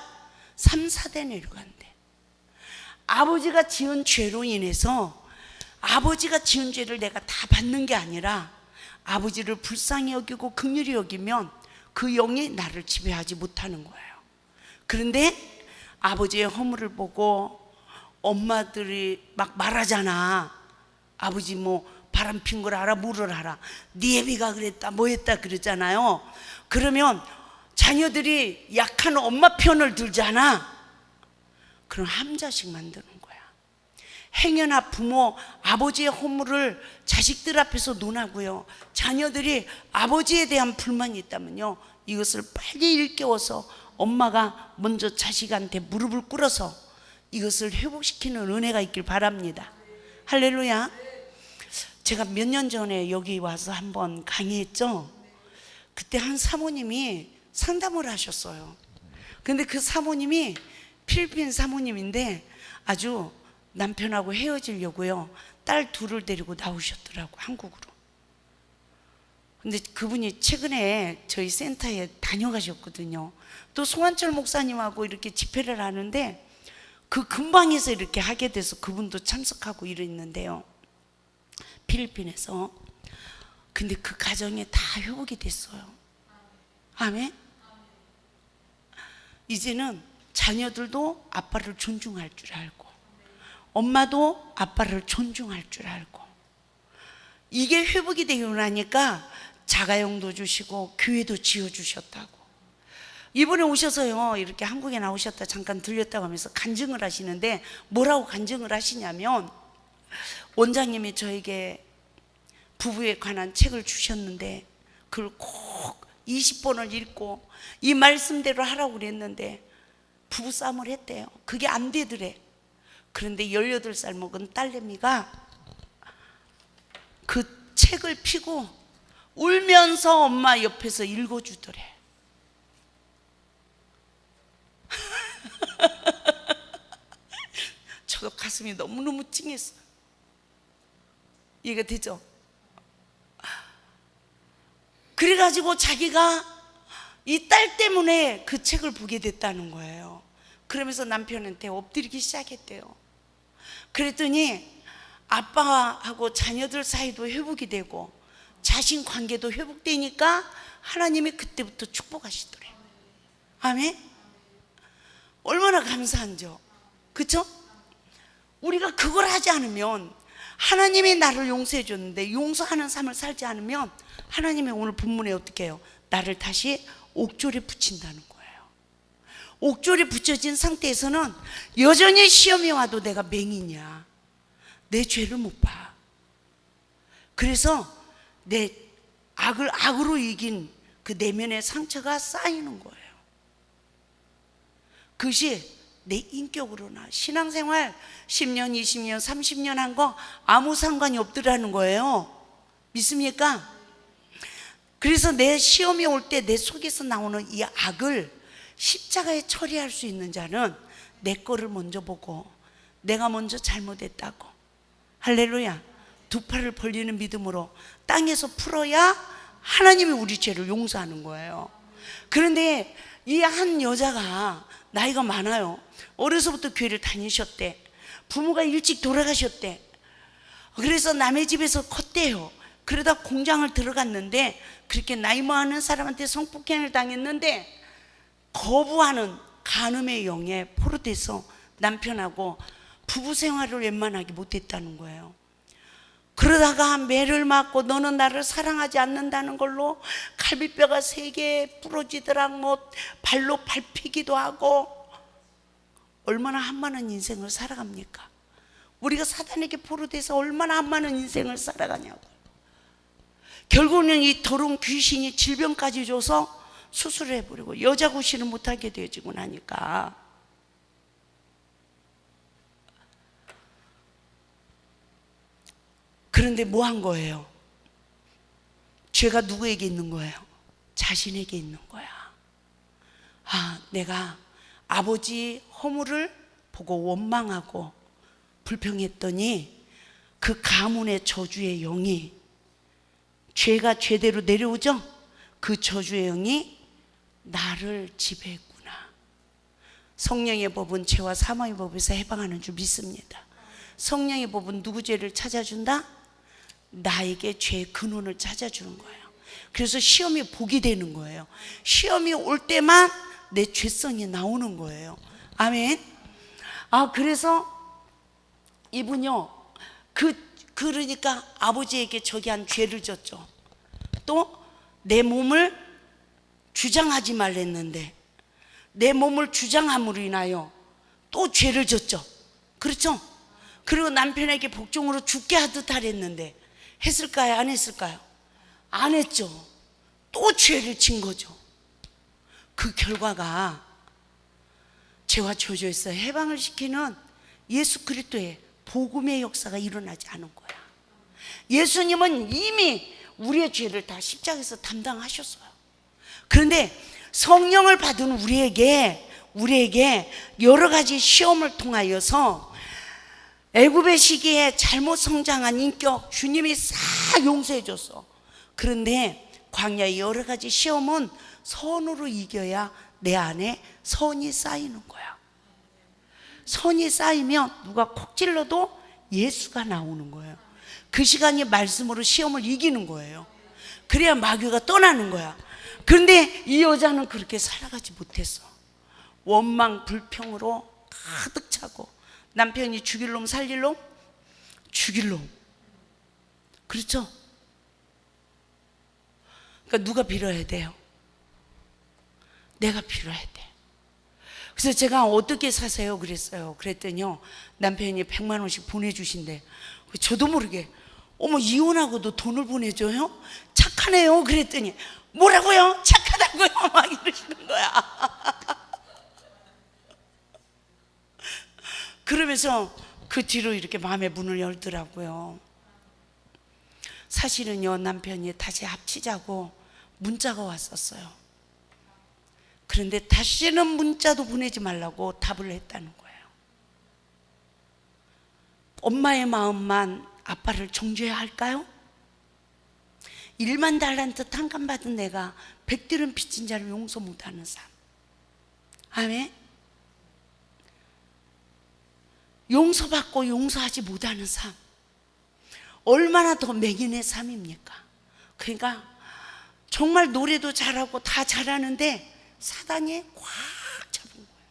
3, 4대 내려간대. 아버지가 지은 죄로 인해서 아버지가 지은 죄를 내가 다 받는 게 아니라 아버지를 불쌍히 여기고 긍휼히 여기면 그 영이 나를 지배하지 못하는 거예요. 그런데 아버지의 허물을 보고 엄마들이 막 말하잖아. 아버지 뭐 바람핀 걸 알아, 물을 알아, 네 애비가 그랬다 뭐 했다 그러잖아요. 그러면 자녀들이 약한 엄마 편을 들잖아. 그럼 함자식 만드는 거야. 행여나 부모 아버지의 허물을 자식들 앞에서 논하고요, 자녀들이 아버지에 대한 불만이 있다면요, 이것을 빨리 일깨워서 엄마가 먼저 자식한테 무릎을 꿇어서 이것을 회복시키는 은혜가 있길 바랍니다. 할렐루야. 제가 몇 년 전에 여기 와서 한번 강의했죠. 그때 한 사모님이 상담을 하셨어요. 근데 그 사모님이 필리핀 사모님인데 아주 남편하고 헤어지려고요, 딸 둘을 데리고 나오셨더라고, 한국으로. 근데 그분이 최근에 저희 센터에 다녀가셨거든요. 또 송한철 목사님하고 이렇게 집회를 하는데 그 근방에서 이렇게 하게 돼서 그분도 참석하고 이랬는데요, 필리핀에서. 근데 그 가정에 다 회복이 됐어요. 아멘. 이제는 자녀들도 아빠를 존중할 줄 알고 엄마도 아빠를 존중할 줄 알고, 이게 회복이 되고 나니까 자가용도 주시고 교회도 지어주셨다고. 이번에 오셔서요, 이렇게 한국에 나오셨다 잠깐 들렸다고 하면서 간증을 하시는데, 뭐라고 간증을 하시냐면, 원장님이 저에게 부부에 관한 책을 주셨는데 그걸 꼭 20번을 읽고 이 말씀대로 하라고 그랬는데 부부싸움을 했대요. 그게 안 되더래. 그런데 18살 먹은 딸내미가 그 책을 펴고 울면서 엄마 옆에서 읽어주더래. 저 가슴이 너무너무 찡했어요. 이해가 되죠? 그래가지고 자기가 이 딸 때문에 그 책을 보게 됐다는 거예요. 그러면서 남편한테 엎드리기 시작했대요. 그랬더니 아빠하고 자녀들 사이도 회복이 되고 자신 관계도 회복되니까 하나님이 그때부터 축복하시더래. 아멘. 얼마나 감사한죠. 그렇죠? 우리가 그걸 하지 않으면, 하나님이 나를 용서해 줬는데 용서하는 삶을 살지 않으면 하나님이 오늘 본문에 어떻게 해요? 나를 다시 옥졸에 붙인다는 거예요. 옥졸에 붙여진 상태에서는 여전히 시험이 와도 내가 맹이냐, 내 죄를 못 봐. 그래서 내 악으로 이긴 그 내면의 상처가 쌓이는 거예요. 그것이 내 인격으로나 신앙생활 10년, 20년, 30년 한 거 아무 상관이 없더라는 거예요. 믿습니까? 그래서 내 시험이 올 때 내 속에서 나오는 이 악을 십자가에 처리할 수 있는 자는 내 거를 먼저 보고 내가 먼저 잘못했다고, 할렐루야, 두 팔을 벌리는 믿음으로 땅에서 풀어야 하나님이 우리 죄를 용서하는 거예요. 그런데 이 한 여자가 나이가 많아요. 어려서부터 교회를 다니셨대. 부모가 일찍 돌아가셨대. 그래서 남의 집에서 컸대요. 그러다 공장을 들어갔는데 그렇게 나이 많은 사람한테 성폭행을 당했는데 거부하는 간음의 영에 포로돼서 남편하고 부부 생활을 웬만하게 못했다는 거예요. 그러다가 매를 맞고 너는 나를 사랑하지 않는다는 걸로 갈비뼈가 3개 부러지더라, 뭐 발로 밟히기도 하고. 얼마나 한많은 인생을 살아갑니까? 우리가 사단에게 포로돼서 얼마나 한많은 인생을 살아가냐고. 결국은 이 더러운 귀신이 질병까지 줘서 수술을 해버리고 여자 구실을 못하게 되어지고 나니까. 그런데 뭐 한 거예요? 죄가 누구에게 있는 거예요? 자신에게 있는 거야. 아, 내가 아버지 허물을 보고 원망하고 불평했더니 그 가문의 저주의 영이, 죄가 죄대로 내려오죠? 그 저주의 영이 나를 지배했구나. 성령의 법은 죄와 사망의 법에서 해방하는 줄 믿습니다. 성령의 법은 누구 죄를 찾아준다? 나에게 죄의 근원을 찾아주는 거예요. 그래서 시험이 복이 되는 거예요. 시험이 올 때만 내 죄성이 나오는 거예요. 아멘. 그래서 이분요, 그러니까 아버지에게 저기한 죄를 졌죠. 또 내 몸을 주장하지 말랬는데 내 몸을 주장함으로 인하여 또 죄를 졌죠. 그렇죠? 그리고 남편에게 복종으로 죽게 하듯 하랬는데 했을까요? 안 했을까요? 안 했죠. 또 죄를 진 거죠. 그 결과가 죄와 저주에서 해방을 시키는 예수 그리스도의 복음의 역사가 일어나지 않은 거야. 예수님은 이미 우리의 죄를 다 십자가에서 담당하셨어요. 그런데 성령을 받은 우리에게 여러 가지 시험을 통하여서 애굽의 시기에 잘못 성장한 인격 주님이 싹 용서해 줬어. 그런데 광야의 여러 가지 시험은 선으로 이겨야 내 안에 선이 쌓이는 거야. 선이 쌓이면 누가 콕 찔러도 예수가 나오는 거예요. 그 시간이 말씀으로 시험을 이기는 거예요. 그래야 마귀가 떠나는 거야. 그런데 이 여자는 그렇게 살아가지 못했어. 원망 불평으로 가득 차고, 남편이 죽일 놈 살릴 놈? 죽일 놈. 그렇죠? 그러니까 누가 빌어야 돼요? 내가 빌어야 돼. 그래서 제가 어떻게 사세요? 그랬더니요, 남편이 100만 원씩 보내주신대. 저도 모르게 어머, 이혼하고도 돈을 보내줘요? 착하네요. 그랬더니 뭐라고요? 착하다고요? 막 이러시는 거야. 그러면서 그 뒤로 이렇게 마음의 문을 열더라고요. 사실은요, 남편이 다시 합치자고 문자가 왔었어요. 그런데 다시는 문자도 보내지 말라고 답을 했다는 거예요. 엄마의 마음만 아빠를 정죄해야 할까요? 1만 달란트 탕감받은 내가 100들은 빚진 자를 용서 못하는 삶. 아멘. 용서받고 용서하지 못하는 삶, 얼마나 더 맹인의 삶입니까? 그러니까 정말 노래도 잘하고 다 잘하는데 사단이 꽉 잡은 거예요.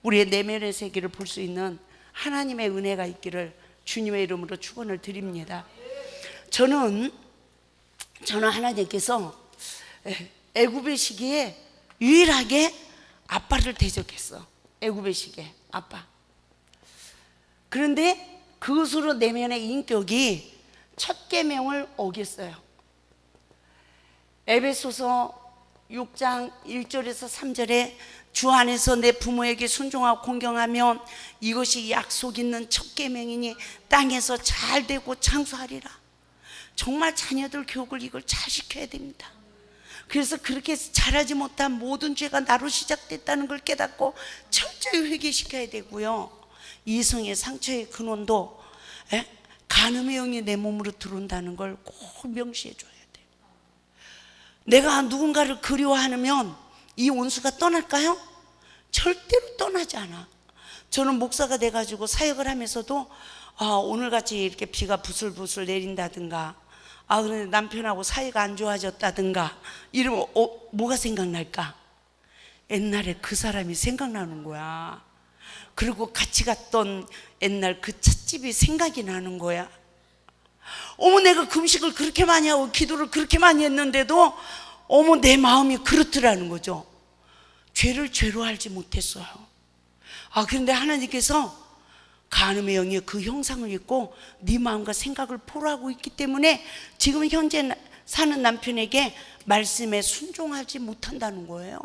우리의 내면의 세계를 볼 수 있는 하나님의 은혜가 있기를 주님의 이름으로 축원을 드립니다. 저는 하나님께서 애굽의 시기에 유일하게 아빠를 대적했어. 애굽의 시기에 아빠. 그런데 그것으로 내면의 인격이 첫 계명을 어겼어요. 에베소서 6장 1절에서 3절에 주 안에서 내 부모에게 순종하고 공경하면 이것이 약속 있는 첫 계명이니 땅에서 잘 되고 장수하리라. 정말 자녀들 교육을 이걸 잘 시켜야 됩니다. 그래서 그렇게 잘하지 못한 모든 죄가 나로 시작됐다는 걸 깨닫고 철저히 회개시켜야 되고요. 이성의 상처의 근원도 간음의 영이 내 몸으로 들어온다는 걸 꼭 명시해 줘야 돼요. 내가 누군가를 그리워하면 이 원수가 떠날까요? 절대로 떠나지 않아. 저는 목사가 돼가지고 사역을 하면서도 오늘같이 이렇게 비가 부슬부슬 내린다든가, 그런데 남편하고 사이가 안 좋아졌다든가 이러면 뭐가 생각날까? 옛날에 그 사람이 생각나는 거야. 그리고 같이 갔던 옛날 그 찻집이 생각이 나는 거야. 내가 금식을 그렇게 많이 하고 기도를 그렇게 많이 했는데도 내 마음이 그렇더라는 거죠. 죄를 죄로 알지 못했어요. 그런데 하나님께서 간음의 영이 그 형상을 입고 네 마음과 생각을 포로하고 있기 때문에 지금 현재 사는 남편에게 말씀에 순종하지 못한다는 거예요.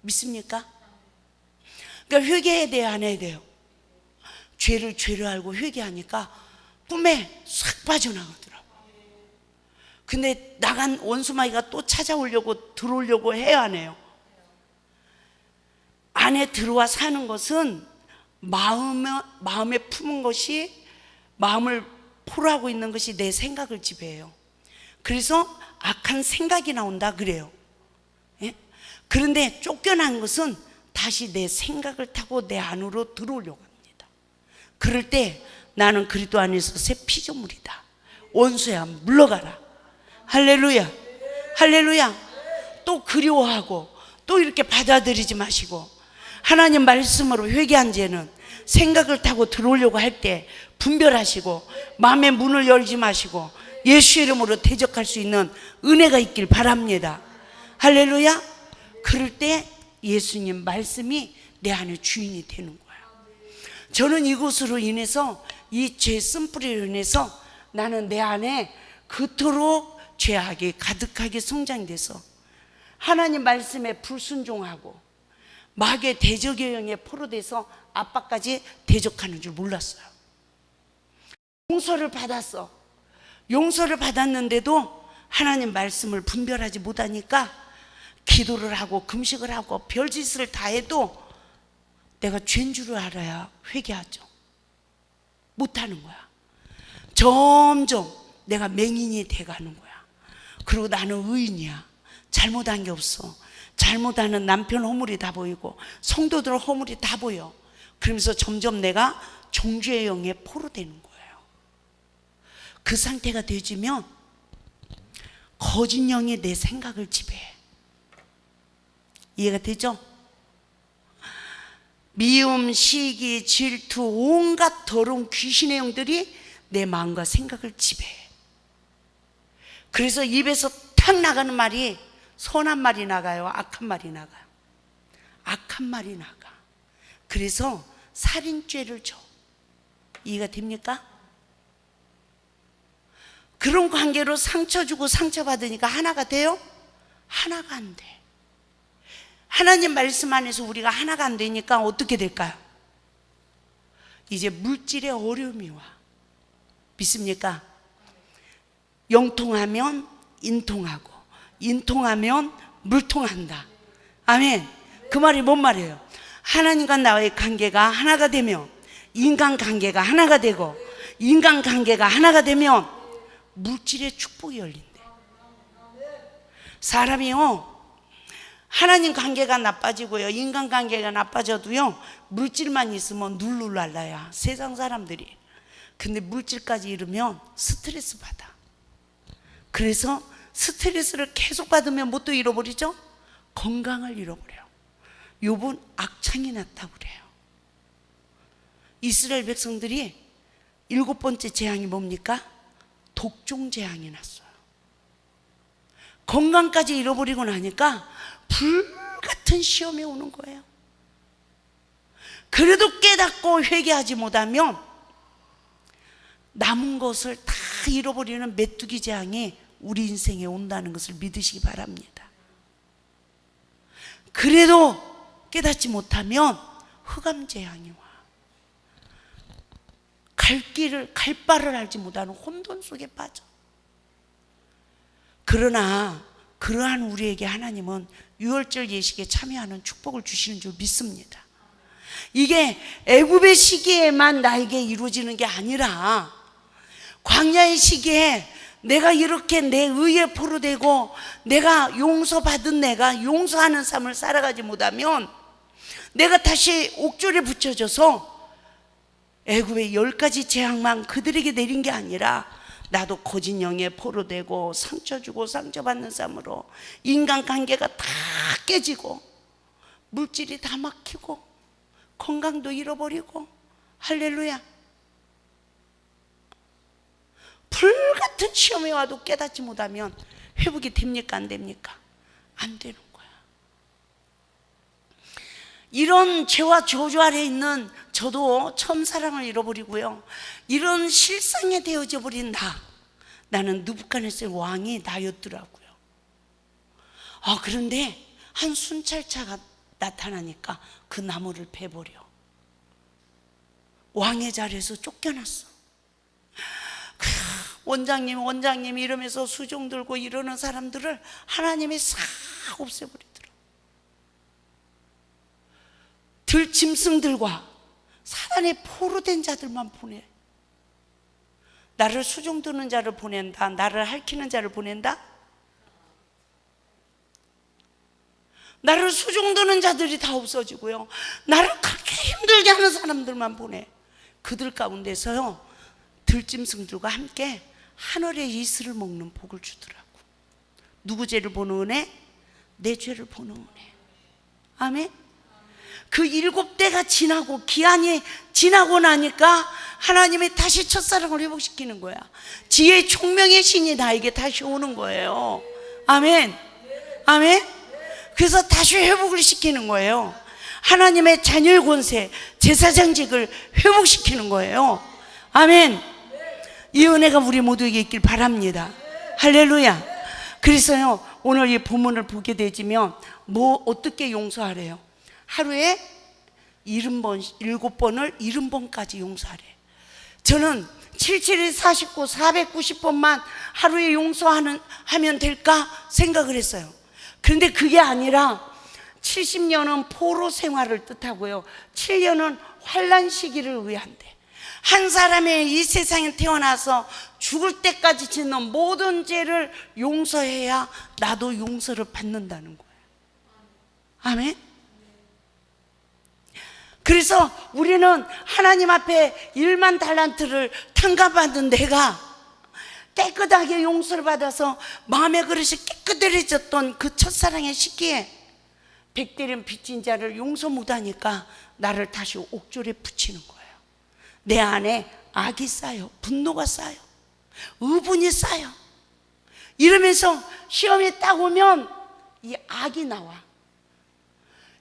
믿습니까? 그러니까 회개해야 돼요, 안 해야 돼요? 죄를 죄로 알고 회개하니까 꿈에 싹 빠져나가더라고요. 근데 나간 원수마귀가 또 찾아오려고 들어오려고 해야 하네요. 안에 들어와 사는 것은 마음에 품은 것이 마음을 포로하고 있는 것이 내 생각을 지배해요. 그래서 악한 생각이 나온다 그래요. 예? 그런데 쫓겨난 것은 다시 내 생각을 타고 내 안으로 들어오려고 합니다. 그럴 때 나는 그리스도 안에서 새 피조물이다. 원수야 물러가라. 할렐루야, 할렐루야. 또 그리워하고 또 이렇게 받아들이지 마시고, 하나님 말씀으로 회개한 죄는 생각을 타고 들어오려고 할 때 분별하시고 마음의 문을 열지 마시고 예수 이름으로 대적할 수 있는 은혜가 있길 바랍니다. 할렐루야. 그럴 때 예수님 말씀이 내 안에 주인이 되는 거예요. 저는 이것으로 인해서, 이 죄 쓴뿌리로 인해서 나는 내 안에 그토록 죄악이 가득하게 성장돼서 하나님 말씀에 불순종하고 마귀의 대적의 영에 포로돼서 아빠까지 대적하는 줄 몰랐어요. 용서를 받았어. 용서를 받았는데도 하나님 말씀을 분별하지 못하니까 기도를 하고 금식을 하고 별짓을 다 해도 내가 죄인 줄 알아야 회개하죠. 못하는 거야. 점점 내가 맹인이 돼가는 거야. 그리고 나는 의인이야. 잘못한 게 없어. 잘못하는 남편 허물이 다 보이고 성도들 허물이 다 보여. 그러면서 점점 내가 종주의 영에 포로되는 거예요. 그 상태가 되어지면 거짓 영이 내 생각을 지배해. 이해가 되죠? 미움, 시기, 질투, 온갖 더러운 귀신의 영들이 내 마음과 생각을 지배해. 그래서 입에서 탁 나가는 말이 선한 말이 나가요, 악한 말이 나가요? 악한 말이 나가. 그래서 살인죄를 져. 이해가 됩니까? 그런 관계로 상처 주고 상처받으니까 하나가 돼요? 하나가 안 돼. 하나님 말씀 안에서 우리가 하나가 안 되니까 어떻게 될까요? 이제 물질의 어려움이 와. 믿습니까? 영통하면 인통하고 인통하면 물통한다. 아멘. 그 말이 뭔 말이에요? 하나님과 나의 관계가 하나가 되면 인간관계가 하나가 되고 인간관계가 하나가 되면 물질의 축복이 열린대. 사람이요, 하나님 관계가 나빠지고요, 인간관계가 나빠져도요, 물질만 있으면 룰루랄라야, 세상 사람들이. 근데 물질까지 잃으면 스트레스 받아. 그래서 스트레스를 계속 받으면 뭣도 잃어버리죠? 건강을 잃어버려요. 욥은 악창이 났다고 그래요. 이스라엘 백성들이 7번째 재앙이 뭡니까? 독종 재앙이 났어요. 건강까지 잃어버리고 나니까 불같은 시험이 오는 거예요. 그래도 깨닫고 회개하지 못하면 남은 것을 다 잃어버리는 메뚜기 재앙이 우리 인생에 온다는 것을 믿으시기 바랍니다. 그래도 깨닫지 못하면 흑암 재앙이 와. 갈 바를 알지 못하는 혼돈 속에 빠져. 그러나 그러한 우리에게 하나님은 유월절 예식에 참여하는 축복을 주시는 줄 믿습니다. 이게 애굽의 시기에만 나에게 이루어지는 게 아니라 광야의 시기에 내가 이렇게 내 의에 포로되고 내가 용서받은 내가 용서하는 삶을 살아가지 못하면 내가 다시 옥졸에 붙여져서 애굽의 10가지 재앙만 그들에게 내린 게 아니라 나도 거짓 영에 포로되고 상처 주고 상처받는 삶으로 인간관계가 다 깨지고 물질이 다 막히고 건강도 잃어버리고. 할렐루야. 불같은 시험이 와도 깨닫지 못하면 회복이 됩니까? 안 됩니까? 안 되는 거야. 이런 죄와 저주 아래 있는 저도 처음 사랑을 잃어버리고요, 이런 실상에 되어져 버린 나는 느부갓네살 왕이 나였더라고요. 그런데 한 순찰차가 나타나니까 그 나무를 베버려 왕의 자리에서 쫓겨났어. 원장님 이러면서 수종 들고 이러는 사람들을 하나님이 싹 없애버리더라. 들짐승들과 사단의 포로된 자들만 보내. 나를 수종드는 자를 보낸다? 나를 핥히는 자를 보낸다? 나를 수종드는 자들이 다 없어지고요, 나를 그렇게 힘들게 하는 사람들만 보내. 그들 가운데서요, 들짐승들과 함께 하늘의 이슬을 먹는 복을 주더라고. 누구 죄를 보는 은혜? 내 죄를 보는 은혜. 아멘. 그 7대가 지나고 기한이 지나고 나니까 하나님이 다시 첫사랑을 회복시키는 거야. 지혜의 총명의 신이 나에게 다시 오는 거예요. 아멘. 아멘. 그래서 다시 회복을 시키는 거예요. 하나님의 자녀의 권세, 제사장직을 회복시키는 거예요. 아멘. 이 은혜가 우리 모두에게 있길 바랍니다. 할렐루야. 그래서요, 오늘 이 본문을 보게 되지면 어떻게 용서하래요? 하루에 7번을 70번까지 용서하래. 저는 77이 49, 490번만 하루에 용서하면 될까 생각을 했어요. 그런데 그게 아니라 70년은 포로 생활을 뜻하고요, 7년은 환난 시기를 의한대. 한 사람의 이 세상에 태어나서 죽을 때까지 짓는 모든 죄를 용서해야 나도 용서를 받는다는 거예요. 아멘. 그래서 우리는 하나님 앞에 1만 달란트를 탕감받은 내가 깨끗하게 용서를 받아서 마음의 그릇이 깨끗해졌던 그 첫사랑의 시기에 백대련 빚진 자를 용서 못하니까 나를 다시 옥졸에 붙이는 거예요. 내 안에 악이 쌓여, 분노가 쌓여, 의분이 쌓여. 이러면서 시험이 딱 오면 이 악이 나와.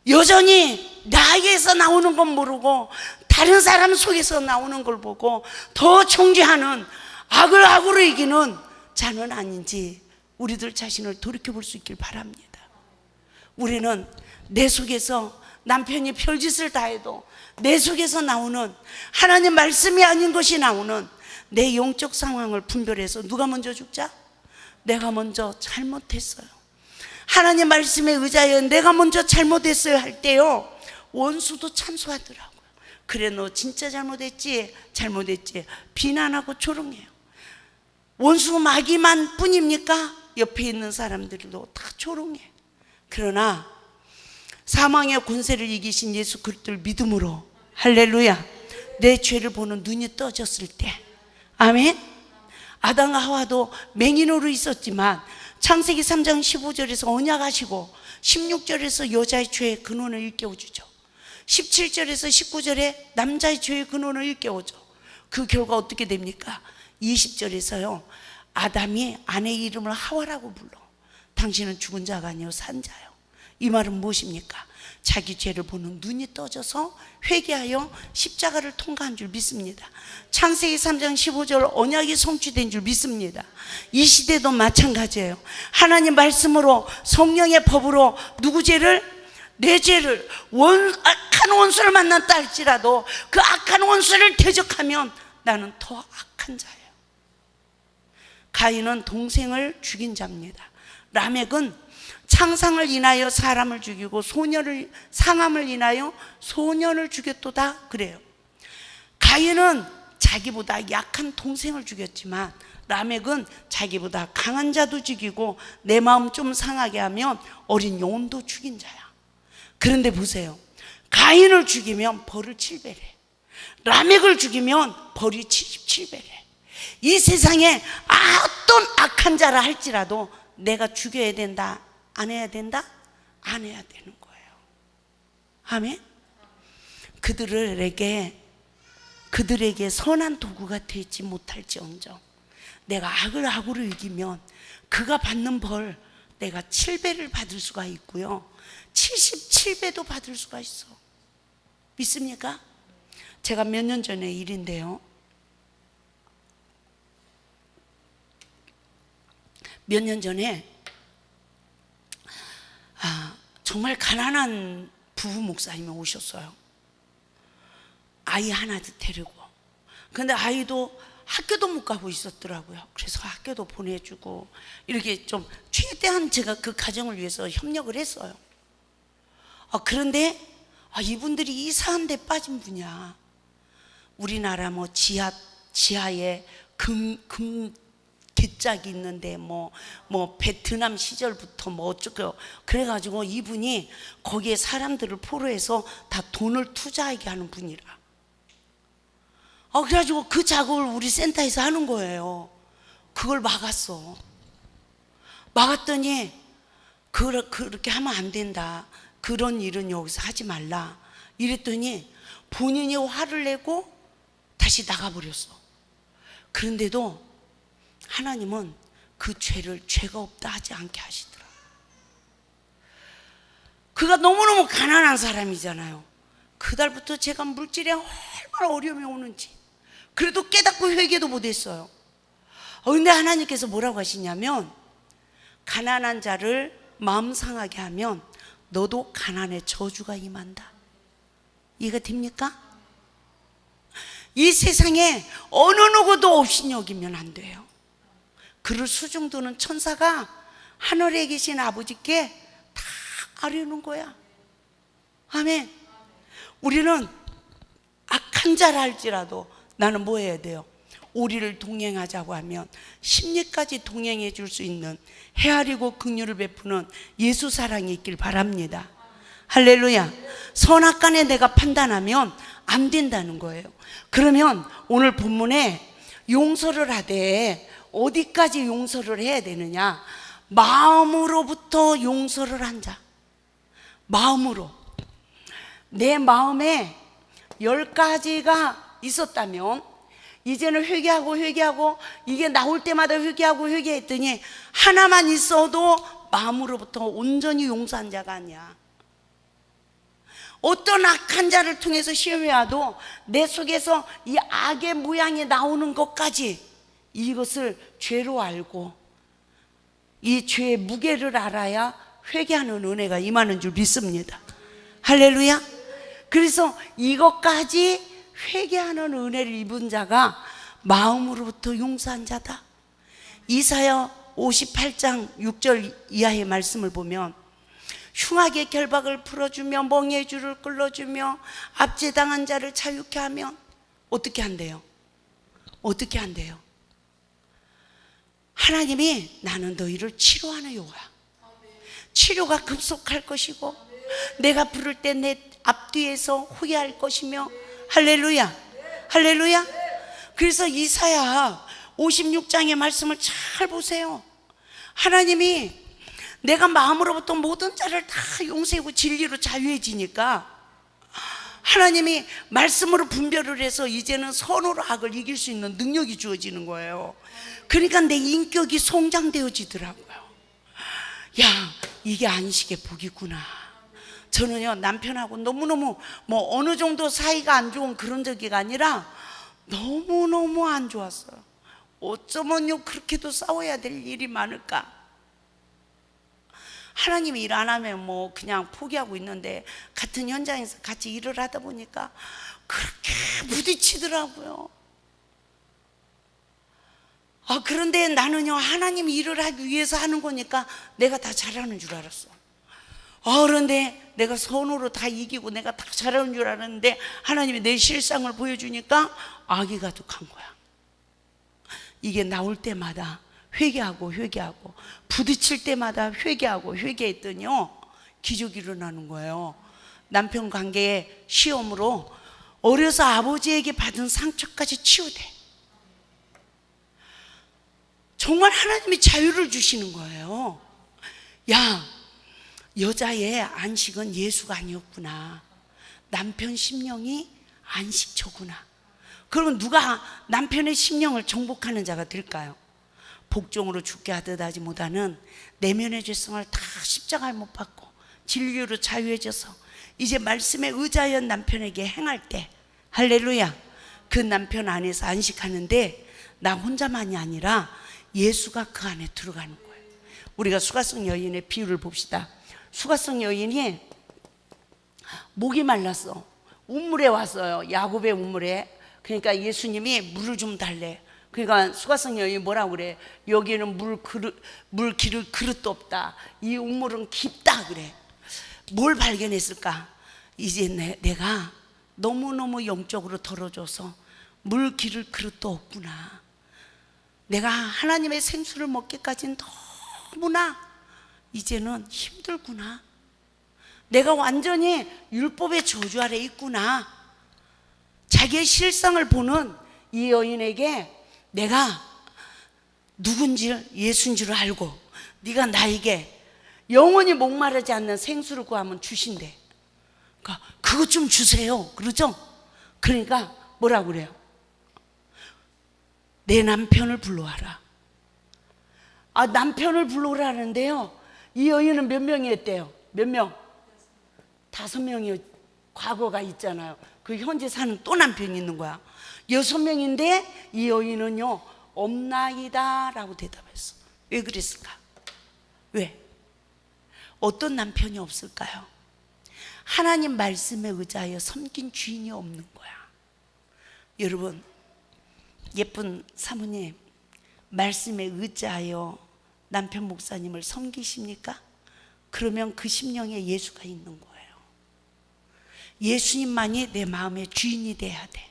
여전히 나에게서 나오는 건 모르고 다른 사람 속에서 나오는 걸 보고 더 정죄하는, 악을 악으로 이기는 자는 아닌지 우리들 자신을 돌이켜볼 수 있길 바랍니다. 우리는 내 속에서 남편이 별짓을 다 해도 내 속에서 나오는 하나님 말씀이 아닌 것이 나오는 내 영적 상황을 분별해서 누가 먼저 죽자? 내가 먼저 잘못했어요, 하나님 말씀에 의지하여 내가 먼저 잘못했어요 할 때요, 원수도 참소하더라고요. 그래, 너 진짜 잘못했지? 잘못했지? 비난하고 조롱해요. 원수 마귀만 뿐입니까? 옆에 있는 사람들도 다 조롱해. 그러나 사망의 권세를 이기신 예수 그리스도를 믿음으로, 할렐루야, 내 죄를 보는 눈이 떠졌을 때, 아멘. 아담과 하와도 맹인으로 있었지만 창세기 3장 15절에서 언약하시고 16절에서 여자의 죄의 근원을 일깨워주죠. 17절에서 19절에 남자의 죄의 근원을 일깨워줘. 그 결과 어떻게 됩니까? 20절에서요, 아담이 아내의 이름을 하와라고 불러. 당신은 죽은 자가 아니요 산 자요. 이 말은 무엇입니까? 자기 죄를 보는 눈이 떠져서 회개하여 십자가를 통과한 줄 믿습니다. 창세기 3장 15절 언약이 성취된 줄 믿습니다. 이 시대도 마찬가지예요. 하나님 말씀으로, 성령의 법으로 누구 죄를? 내 죄를, 악한 원수를 만났다 할지라도 그 악한 원수를 대적하면 나는 더 악한 자예요. 가인은 동생을 죽인 자입니다. 라멕은 창상을 인하여 사람을 죽이고 상함을 인하여 소년을 죽였도다 그래요. 가인은 자기보다 약한 동생을 죽였지만 라멕은 자기보다 강한 자도 죽이고 내 마음 좀 상하게 하면 어린 영혼도 죽인 자야. 그런데 보세요, 가인을 죽이면 벌을 7배래, 라멕을 죽이면 벌이 77배래. 이 세상에 어떤 악한 자라 할지라도 내가 죽여야 된다, 안 해야 된다? 안 해야 되는 거예요. 아멘. 그들에게 선한 도구가 되지 못할지언정 내가 악을 악으로 이기면 그가 받는 벌 내가 7배를 받을 수가 있고요, 77배도 받을 수가 있어. 믿습니까? 제가 몇 년 전의 일인데요, 몇 년 전에 정말 가난한 부부 목사님이 오셨어요. 아이 하나 데리고. 근데 아이도 학교도 못 가고 있었더라고요. 그래서 학교도 보내주고 이렇게 좀 최대한 제가 그 가정을 위해서 협력을 했어요. 그런데 이분들이 이상한 데 빠진 분이야. 우리나라 지하에 금 개짝이 있는데 뭐 베트남 시절부터 뭐 어쩌고 그래가지고 이분이 거기에 사람들을 포로해서 다 돈을 투자하게 하는 분이라. 그래가지고 그 작업을 우리 센터에서 하는 거예요. 그걸 막았어. 막았더니 그렇게 하면 안 된다. 그런 일은 여기서 하지 말라. 이랬더니 본인이 화를 내고 다시 나가버렸어. 그런데도 하나님은 그 죄를 죄가 없다 하지 않게 하시더라. 그가 너무너무 가난한 사람이잖아요. 그달부터 제가 물질에 얼마나 어려움이 오는지 그래도 깨닫고 회개도 못했어요. 근데 하나님께서 뭐라고 하시냐면, 가난한 자를 마음 상하게 하면 너도 가난의 저주가 임한다. 이해가 됩니까? 이 세상에 어느 누구도 없이 여기면 안 돼요. 그를 수중두는 천사가 하늘에 계신 아버지께 다 아뢰는 거야. 아멘. 우리는 악한 자라 할지라도 나는 뭐 해야 돼요? 우리를 동행하자고 하면 십리까지 동행해 줄 수 있는 헤아리고 긍휼을 베푸는 예수 사랑이 있길 바랍니다. 할렐루야. 선악간에 내가 판단하면 안 된다는 거예요. 그러면 오늘 본문에 용서를 하되 어디까지 용서를 해야 되느냐? 마음으로부터 용서를 한 자. 마음으로. 내 마음에 10가지가 있었다면 이제는 회개하고 이게 나올 때마다 회개하고 회개했더니 하나만 있어도 마음으로부터 온전히 용서한 자가 아니야. 어떤 악한 자를 통해서 시험해 와도 내 속에서 이 악의 모양이 나오는 것까지 이것을 죄로 알고 이 죄의 무게를 알아야 회개하는 은혜가 임하는 줄 믿습니다. 할렐루야. 그래서 이것까지 회개하는 은혜를 입은 자가 마음으로부터 용서한 자다. 이사야 58장 6절 이하의 말씀을 보면, 흉악의 결박을 풀어주며 멍에의 줄을 끌어주며 압제당한 자를 자유케 하면 어떻게 한대요? 어떻게 한대요? 하나님이 나는 너희를 치료하는 여호와야. 치료가 급속할 것이고 내가 부를 때 내 앞뒤에서 후회할 것이며. 할렐루야. 할렐루야. 그래서 이사야 56장의 말씀을 잘 보세요. 하나님이 내가 마음으로부터 모든 자를 다 용서하고 진리로 자유해지니까 하나님이 말씀으로 분별을 해서 이제는 선으로 악을 이길 수 있는 능력이 주어지는 거예요. 그러니까 내 인격이 성장되어지더라고요. 야, 이게 안식의 복이구나. 저는요, 남편하고 너무너무 어느 정도 사이가 안 좋은 그런 적이가 아니라 너무너무 안 좋았어요. 어쩌면요 그렇게도 싸워야 될 일이 많을까. 하나님이 일 안 하면 그냥 포기하고 있는데 같은 현장에서 같이 일을 하다 보니까 그렇게 부딪히더라고요. 그런데 나는요, 하나님이 일을 하기 위해서 하는 거니까 내가 다 잘하는 줄 알았어. 그런데 내가 선으로 다 이기고 내가 다 잘하는 줄 알았는데 하나님이 내 실상을 보여주니까 악이 가득한 거야. 이게 나올 때마다 회개하고 부딪힐 때마다 회개하고 회개했더니요, 기적이 일어나는 거예요. 남편 관계의 시험으로 어려서 아버지에게 받은 상처까지 치유돼. 정말 하나님이 자유를 주시는 거예요. 야, 여자의 안식은 예수가 아니었구나. 남편 심령이 안식처구나. 그러면 누가 남편의 심령을 정복하는 자가 될까요? 복종으로 죽게 하듯 하지 못하는 내면의 죄성을 다 십자가에 못 박고 진리로 자유해져서 이제 말씀에 의지하여 남편에게 행할 때, 할렐루야, 그 남편 안에서 안식하는데 나 혼자만이 아니라 예수가 그 안에 들어가는 거예요. 우리가 수가성 여인의 비유를 봅시다. 수가성 여인이 목이 말랐어. 운물에 왔어요. 야곱의 운물에. 그러니까 예수님이 물을 좀 달래. 그러니까 수가성 여인이 뭐라고 그래? 여기는 물 기를 그릇도 없다. 이 운물은 깊다 그래. 뭘 발견했을까? 이제 내가 너무너무 영적으로 덜어져서 물 기를 그릇도 없구나. 내가 하나님의 생수를 먹기까지는 너무나 이제는 힘들구나. 내가 완전히 율법의 저주 아래 있구나. 자기의 실상을 보는 이 여인에게 내가 누군지 예수인 줄 알고 네가 나에게 영원히 목마르지 않는 생수를 구하면 주신대. 그러니까 그것 좀 주세요. 그러죠? 그러니까 뭐라고 그래요? 내 남편을 불러와라. 남편을 불러오라는데요, 이 여인은 몇 명이었대요? 몇 명? 5명이 과거가 있잖아요. 그 현재 사는 또 남편이 있는 거야. 6명인데 이 여인은요, 없나이다 라고 대답했어. 왜 그랬을까? 왜? 어떤 남편이 없을까요? 하나님 말씀에 의지하여 섬긴 주인이 없는 거야. 여러분, 예쁜 사모님, 말씀에 의지하여 남편 목사님을 섬기십니까? 그러면 그 심령에 예수가 있는 거예요. 예수님만이 내 마음의 주인이 돼야 돼.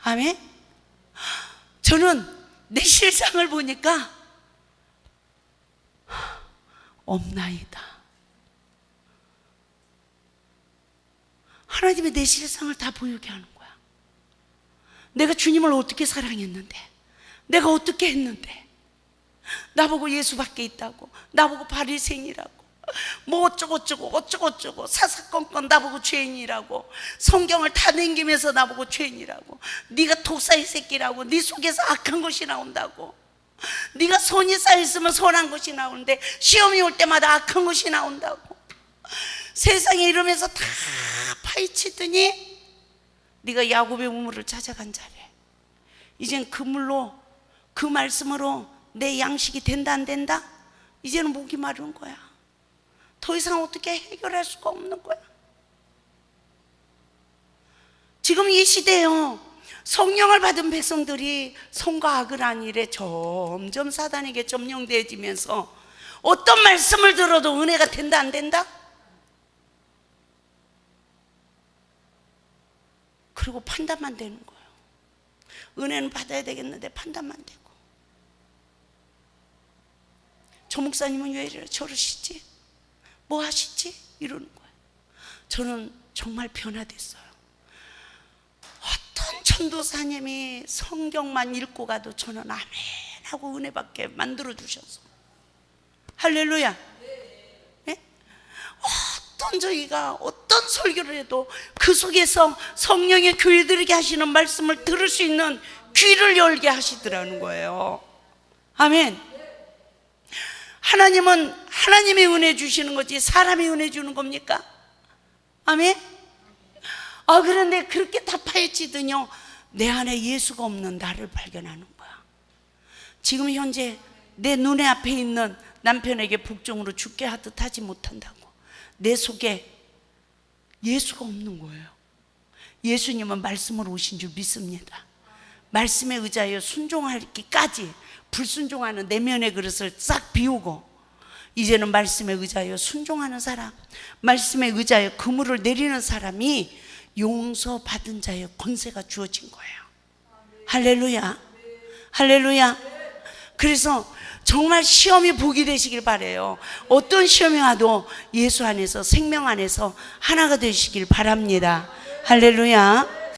아멘? 저는 내 실상을 보니까 없나이다. 하나님이 내 실상을 다 보이게 하는 거야. 내가 주님을 어떻게 사랑했는데, 내가 어떻게 했는데, 나보고 예수밖에 있다고, 나보고 바리새인이라고, 뭐 어쩌고 사사건건 나보고 죄인이라고, 성경을 다 넘기면서 나보고 죄인이라고, 네가 독사의 새끼라고, 네 속에서 악한 것이 나온다고, 네가 선이 쌓였으면 선한 것이 나오는데 시험이 올 때마다 악한 것이 나온다고, 세상에 이러면서 다 파헤치더니 네가 야곱의 우물을 찾아간 자래. 이젠 그 물로, 그 말씀으로 내 양식이 된다 안 된다? 이제는 목이 마른 거야. 더 이상 어떻게 해결할 수가 없는 거야. 지금 이 시대에요, 성령을 받은 백성들이 선과 악을 한 일에 점점 사단에게 점령되어지면서 어떤 말씀을 들어도 은혜가 된다 안 된다? 그리고 판단만 되는 거예요. 은혜는 받아야 되겠는데 판단만 되고, 저 목사님은 왜 저러시지? 뭐 하시지? 이러는 거예요. 저는 정말 변화됐어요. 어떤 전도사님이 성경만 읽고 가도 저는 아멘 하고 은혜받게 만들어주셔서, 할렐루야. 네? 어떤 저희가 어떤 설교를 해도 그 속에서 성령의 교회들에게 하시는 말씀을 들을 수 있는 귀를 열게 하시더라는 거예요. 아멘. 하나님은 하나님이 은혜 주시는 거지 사람이 은혜 주는 겁니까? 아멘. 그런데 그렇게 다 파헤치더니요, 내 안에 예수가 없는 나를 발견하는 거야. 지금 현재 내 눈에 앞에 있는 남편에게 복종으로 죽게 하듯 하지 못한다고 내 속에 예수가 없는 거예요. 예수님은 말씀으로 오신 줄 믿습니다. 말씀에 의지하여 순종하기까지 불순종하는 내면의 그릇을 싹 비우고, 이제는 말씀에 의지하여 순종하는 사람, 말씀에 의지하여 그물을 내리는 사람이 용서받은 자의 권세가 주어진 거예요. 할렐루야. 할렐루야. 그래서 정말 시험이 복이 되시길 바라요. 어떤 시험이 와도 예수 안에서, 생명 안에서 하나가 되시길 바랍니다. 할렐루야.